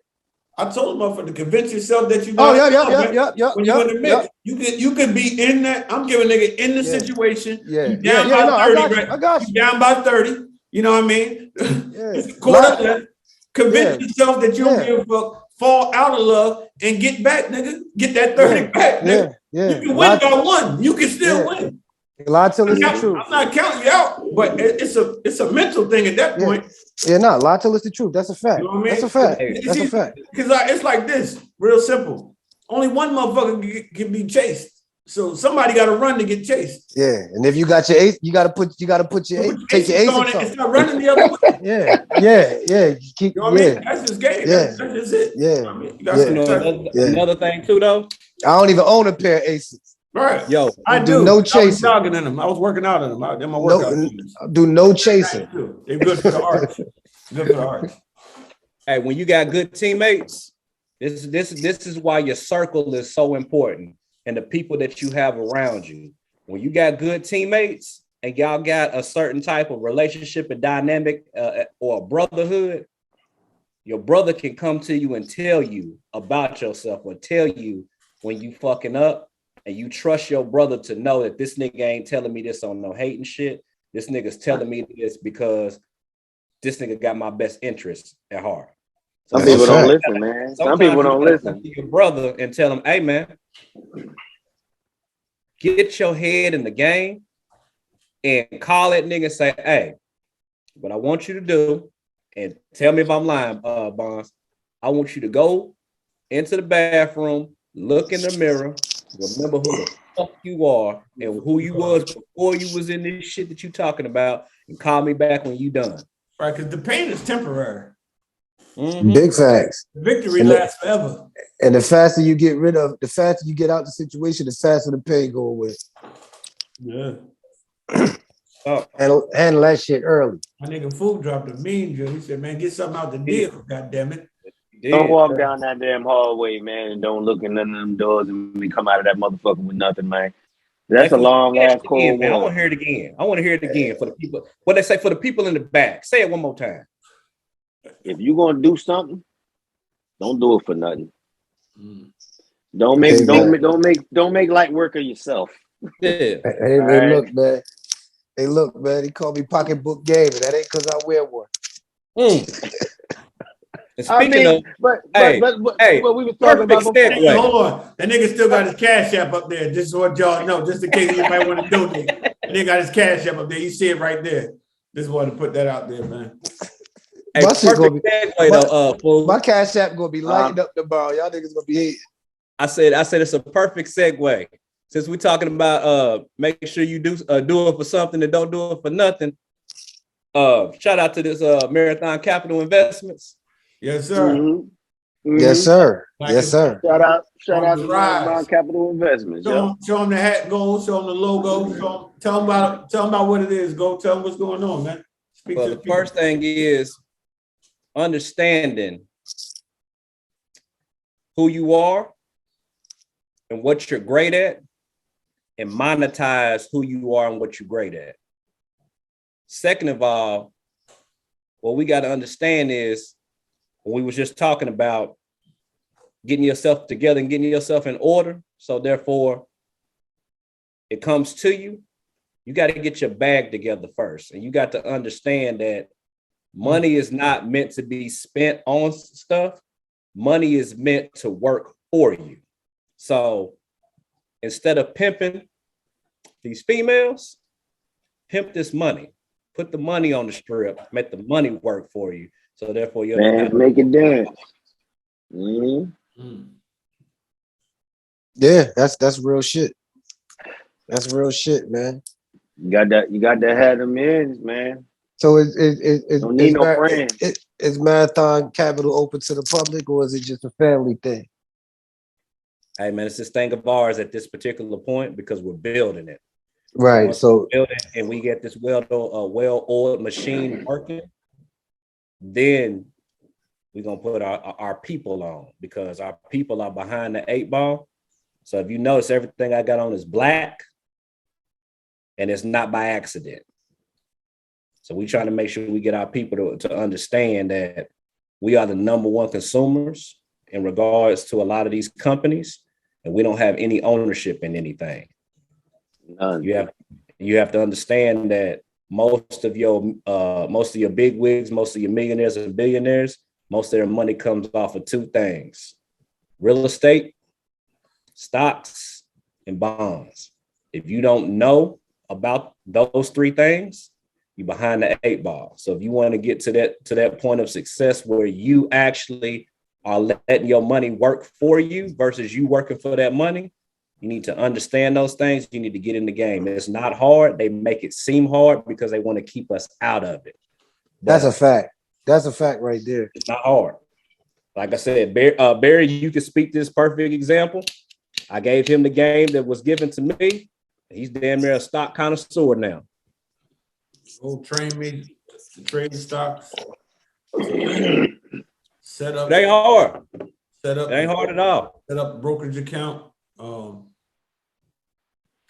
I told motherfucker to convince yourself that you Oh, got yeah. when you're in the mix. You could be in that. I'm giving nigga in the situation. Yeah. You down by 30, I got you. You down by 30. You know what I mean? Yeah. Convince yourself that you don't give a fuck. Fall out of love and get back, nigga. Get that 30 back, nigga. Yeah. You can win by one. You can still win. Lie till it's the truth. I'm not counting you out, but it's a mental thing at that point. Yeah, no, lie till it's the truth. That's a fact. You know what I mean? That's a fact. That's a fact. Because it's like this, real simple. Only one motherfucker can be chased. So somebody got to run to get chased. Yeah, and if you got your ace, you got to put your ace, take your ace and start running the other way. Yeah. You know what I mean? That's his game. Yeah. That's just it. Yeah. I mean, Another thing too, though. I don't even own a pair of aces. Right. Yo, I do no chasing. I was chasing. jogging in them. I was working out in them. They're my workout shoes. Do no chasing. They're good for the arch. Good for the arch. Hey, when you got good teammates, this is why your circle is so important and the people that you have around you. When you got good teammates and y'all got a certain type of relationship and dynamic or a brotherhood, your brother can come to you and tell you about yourself or tell you when you fucking up, and you trust your brother to know that this nigga ain't telling me this on no hating shit. This nigga's telling me this because this nigga got my best interest at heart. Some people don't listen, man. Some people don't listen. To your brother and tell him, hey, man, get your head in the game and call that nigga and say, hey, what I want you to do, and tell me if I'm lying, Bondz, I want you to go into the bathroom, look in the mirror, remember who the fuck you are and who you was before you was in this shit that you talking about, and call me back when you done. Right, because the pain is temporary. Mm-hmm. Big facts. The victory lasts forever. And the faster you get out the situation, the faster the pain go away. Yeah. Handle that shit early. My nigga Food dropped a mean joke. He said, man, get something out the deal, goddammit. Don't walk down that damn hallway, man, and don't look in none of them doors and we come out of that motherfucker with nothing, man. That's a for long ass again, cold man. I war. want to hear it again. I want to hear it again for the people. What they say for the people in the back. Say it one more time. If you gonna do something, don't do it for nothing. Mm. Don't make light work of yourself. Yeah. Hey, All hey, right. look, man. Hey, look, man. He called me pocketbook game, and that ain't because I wear one. Mm. And I speaking mean, of, but hey, what we was talking perfect about before. Hey, segue. hold on. That nigga still got his cash app up there. Just so what y'all know, just in case anybody want to donate. That nigga got his cash app up there. You see it right there. Just wanted to put that out there, man. Hey, My shit gonna perfect be segue though, fool. my cash app gonna be lighting up tomorrow. Y'all niggas gonna be hating. I said it's a perfect segue. Since we're talking about making sure you do it for something and don't do it for nothing. Shout out to this Marathon Capital Investments. Yes, sir. Mm-hmm. Yes, sir. Like Yes, sir. Shout out On to the rise. Marathon Capital Investments. Show them the hat goal, show them the logo, tell them about what it is. Go tell them what's going on, man. Speak Well, to the first thing is understanding who you are and what you're great at, and monetize who you are and what you're great at. Second of all, what we got to understand is when we was just talking about getting yourself together and getting yourself in order. So therefore, it comes to you. You got to get your bag together first. And you got to understand that money is not meant to be spent on stuff. Money is meant to work for you. So instead of pimping these females, pimp this money. Put the money on the strip. Make the money work for you. So therefore, you don't have to Make it dance. Mm-hmm. Yeah, that's real shit. That's real shit, man. You got to have them ends, man. So Don't need no friends. is Marathon Capital open to the public, or is it just a family thing? Hey man, it's this thing of ours at this particular point because we're building it. Right. So build it and we get this well-oiled machine working, then we're gonna put our people on because our people are behind the 8 ball. So if you notice, everything I got on is black, and it's not by accident. So we trying to make sure we get our people to understand that we are the number one consumers in regards to a lot of these companies, and we don't have any ownership in anything. None. You have to understand that most of your big wigs, most of your millionaires and billionaires, most of their money comes off of two things: real estate, stocks, and bonds. If you don't know about those three things, you're behind the 8 ball. So if you want to get to that point of success where you actually are letting your money work for you versus you working for that money, you need to understand those things. You need to get in the game. It's not hard. They make it seem hard because they want to keep us out of it. But that's a fact. That's a fact right there. it's not hard. Like I said, Barry, you can speak this perfect example. I gave him the game that was given to me. He's damn near a stock connoisseur now. Go train me to trade stocks. Set up. It ain't hard. Set up. It ain't hard at all. Set up a brokerage account. Now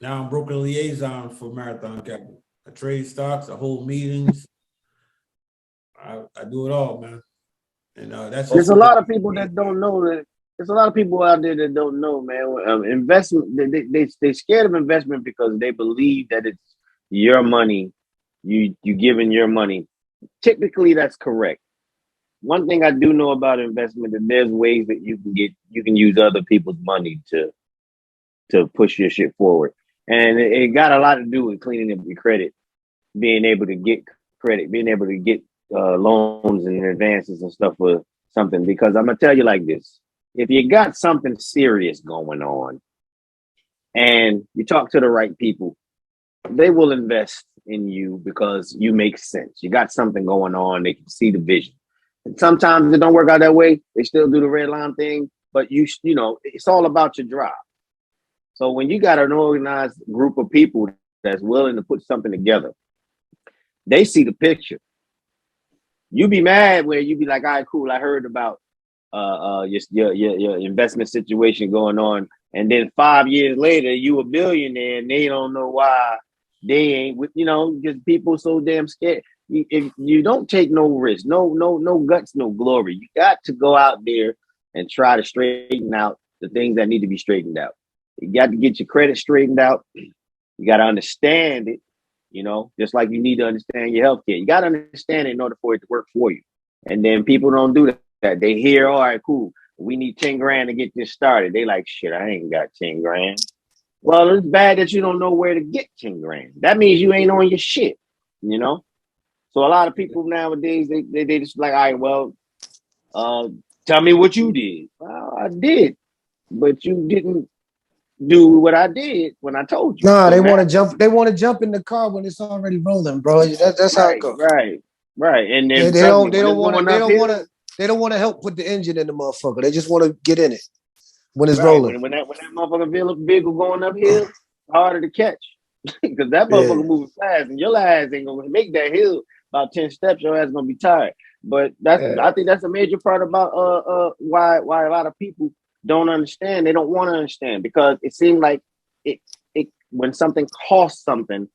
I'm broker liaison for Marathon Capital. I trade stocks. I hold meetings. I do it all, man. And that's There's a lot of people that don't know that. There's a lot of people out there that don't know, man. Investment, they scared of investment because they believe that it's your money. You giving your money. Typically, that's correct. One thing I do know about investment that there's ways that you can use other people's money to push your shit forward, and it got a lot to do with cleaning up your credit, being able to get credit, being able to get loans and advances and stuff for something. Because I'm gonna tell you like this: if you got something serious going on, and you talk to the right people, they will invest in you because you make sense. You got something going on; they can see the vision. And sometimes it don't work out that way. They still do the red line thing, but you know, it's all about your drive. So when you got an organized group of people that's willing to put something together, they see the picture. You be mad where you be like, all right, cool. I heard about your investment situation going on. And then 5 years later, you a billionaire, and they don't know why they ain't with, because people so damn scared. If you don't take no risk, no guts, no glory. You got to go out there and try to straighten out the things that need to be straightened out. You got to get your credit straightened out. You got to understand it, just like you need to understand your healthcare. You got to understand it in order for it to work for you. And then people don't do that. They hear, all right, cool. We need 10 grand to get this started. They like, shit, I ain't got 10 grand. Well, it's bad that you don't know where to get 10 grand. That means you ain't on your shit, So a lot of people nowadays, they just like, all right, well, tell me what you did. Well, I did, but you didn't do what I did when I told you. Nah, they want to jump. They want to jump in the car when it's already rolling, bro. That's how it goes. Right. And then they don't want to help put the engine in the motherfucker. They just want to get in it when it's rolling. When that motherfucker vehicle going uphill, it's harder to catch because that motherfucker moving fast, and your ass ain't gonna make that hill about 10 steps. Your ass gonna be tired. But I think that's a major part about why a lot of people don't understand. They don't want to understand because it seems like it when something costs something,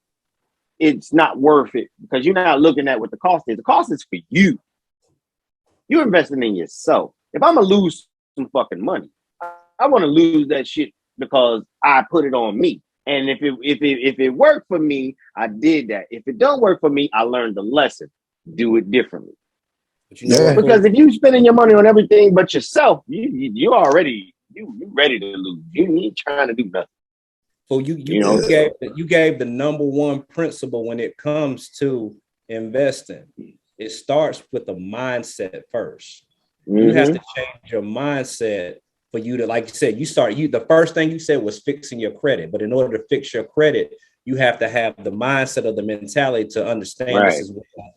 it's not worth it because you're not looking at what the cost is. The cost is for you. You're investing in yourself. If I'm gonna lose some fucking money, I want to lose that shit because I put it on me. And if it worked for me, I did that. If it don't work for me, I learned the lesson. Do it differently. Because if you spending your money on everything but yourself, you already ready to lose. You ain't trying to do nothing. So you gave the number one principle when it comes to investing. It starts with the mindset first. Mm-hmm. You have to change your mindset for you to, like you said, the first thing you said was fixing your credit. But in order to fix your credit, you have to have the mindset of the mentality to understand This is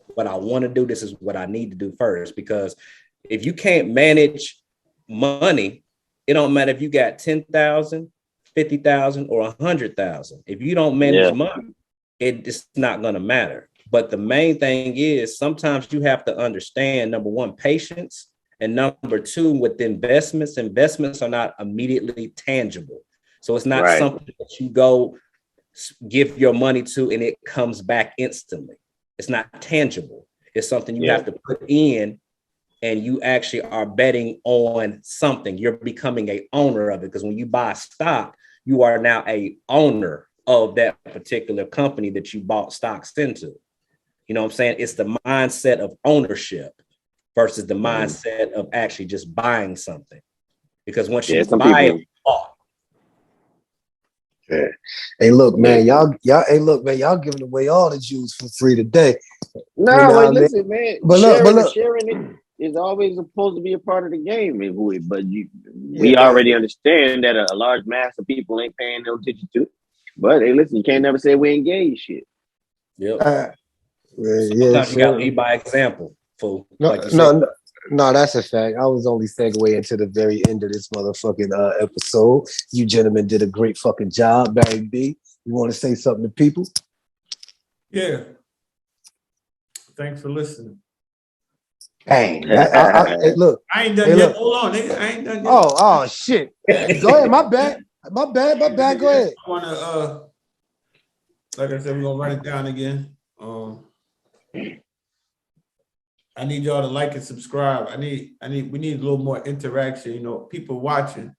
what I want to do. This is what I need to do first. Because if you can't manage money, it don't matter if you got 10,000, 50,000 or 100,000. If you don't manage money, it's not going to matter. But the main thing is sometimes you have to understand, number one, patience. And number two, with investments are not immediately tangible. So it's not something that you go give your money to and it comes back instantly. It's not tangible. It's something you have to put in, and you actually are betting on something. You're becoming an owner of it, because when you buy stock, you are now a owner of that particular company that you bought stocks into. You know what I'm saying? It's the mindset of ownership versus the mindset of actually just buying something. Because once you buy it, Hey, look, man, y'all giving away all the juice for free today. No, listen, man. But sharing it is always supposed to be a part of the game. But we already understand that a large mass of people ain't paying no attention to it. But hey, listen, you can't never say we engage shit. Yep. Sometimes you gotta lead by example, fool. No, that's a fact. I was only segueing into the very end of this motherfucking episode. You gentlemen did a great fucking job, Barry B. You want to say something to people? Yeah. Thanks for listening. Hey, look. I ain't done yet. Hold on, nigga. I ain't done yet. Oh, shit. Go ahead. My bad. Go ahead. I want to, like I said, we're going to run it down again. I need y'all to like and subscribe. We need a little more interaction. People watching.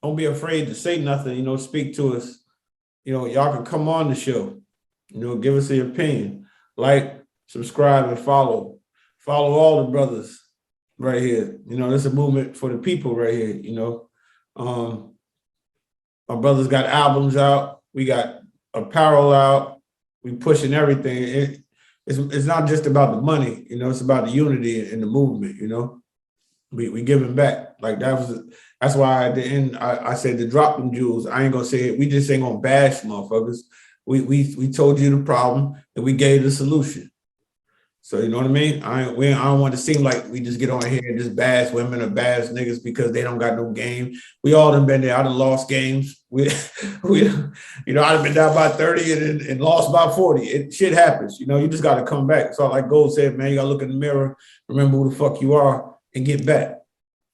Don't be afraid to say nothing. Speak to us. Y'all can come on the show. Give us your opinion. Like, subscribe, and follow. Follow all the brothers right here. It's a movement for the people right here. Our brothers got albums out. We got apparel out. We pushing everything. It's not just about the money, it's about the unity in the movement, We giving back. Like that's why at the end I said to drop them jewels. I ain't gonna say it. We just ain't gonna bash motherfuckers. We told you the problem and we gave the solution. So you know what I mean? I don't want to seem like we just get on here and just bash women or bash niggas because they don't got no game. We all done been there. I done lost games. I done been down by 30 and lost by 40. Shit happens. You just got to come back. So like Gold said, man, you got to look in the mirror, remember who the fuck you are, and get back.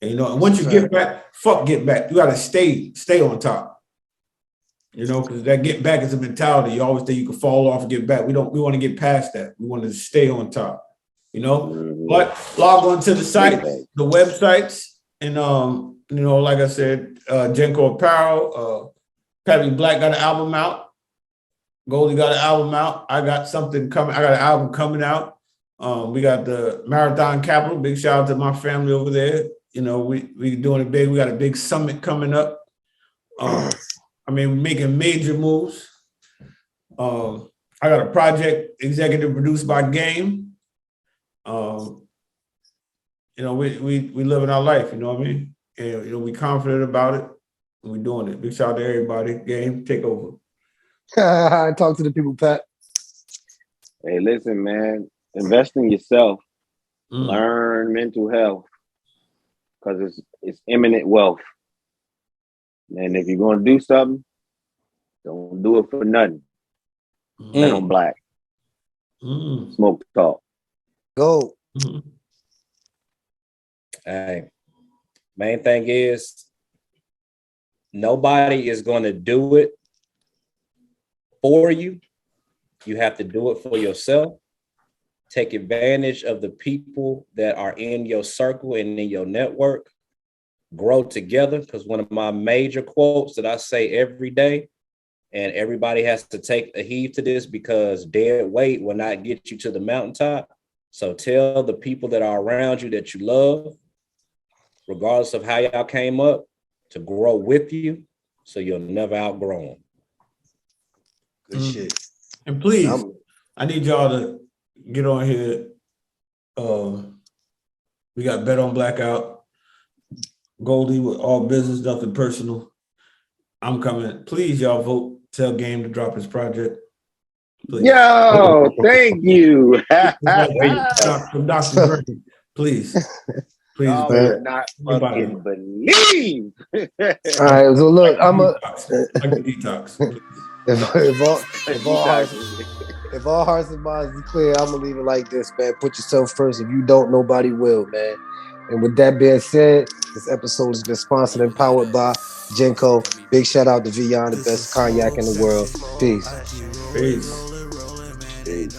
And once you get back, get back. You got to stay on top. You know, because that get back is a mentality. You always think you can fall off and get back. We want to get past that. We want to stay on top, you know. Mhm. But log on to the site, the websites, and you know, like I said, Jenko Apparel, Pappy Black got an album out. Goldie got an album out. I got something coming. I got an album coming out. We got the Marathon Capital. Big shout out to my family over there. You know, we doing it big. We got a big summit coming up. I mean, we're making major moves. I got a project executive produced by Game. You know, we living our life, you know what I mean? And, you know, we confident about it, and we doing it. Big shout out to everybody. Game, take over. Talk to the people, Pat. Hey, listen, man. Invest in yourself. Learn mental health, because it's imminent wealth. And if you're gonna do something, don't do it for nothing. Men on Black. Smoke talk. Go. Hey, main thing is nobody is going to do it for you. You have to do it for yourself. Take advantage of the people that are in your circle and in your network. Grow together, because one of my major quotes that I say every day, and everybody has to take a heed to this, because dead weight will not get you to the mountaintop. So tell the people that are around you that you love, regardless of how y'all came up, to grow with you so you'll never outgrow them. Good shit. And please, I need y'all to get on here. We got Bet on Blackout. Goldie with all business, nothing personal. I'm coming. Please, y'all vote. Tell Game to drop his project. Please. Yo, thank you. From Dr. Dre. Please. Please. I would not fucking believe. All right, so look, I'm a detox. If all hearts and minds are clear, I'm gonna leave it like this, man. Put yourself first. If you don't, nobody will, man. And with that being said, this episode has been sponsored and powered by Genco. Big shout out to Vion, the best cognac in the world. Peace. Peace. Peace.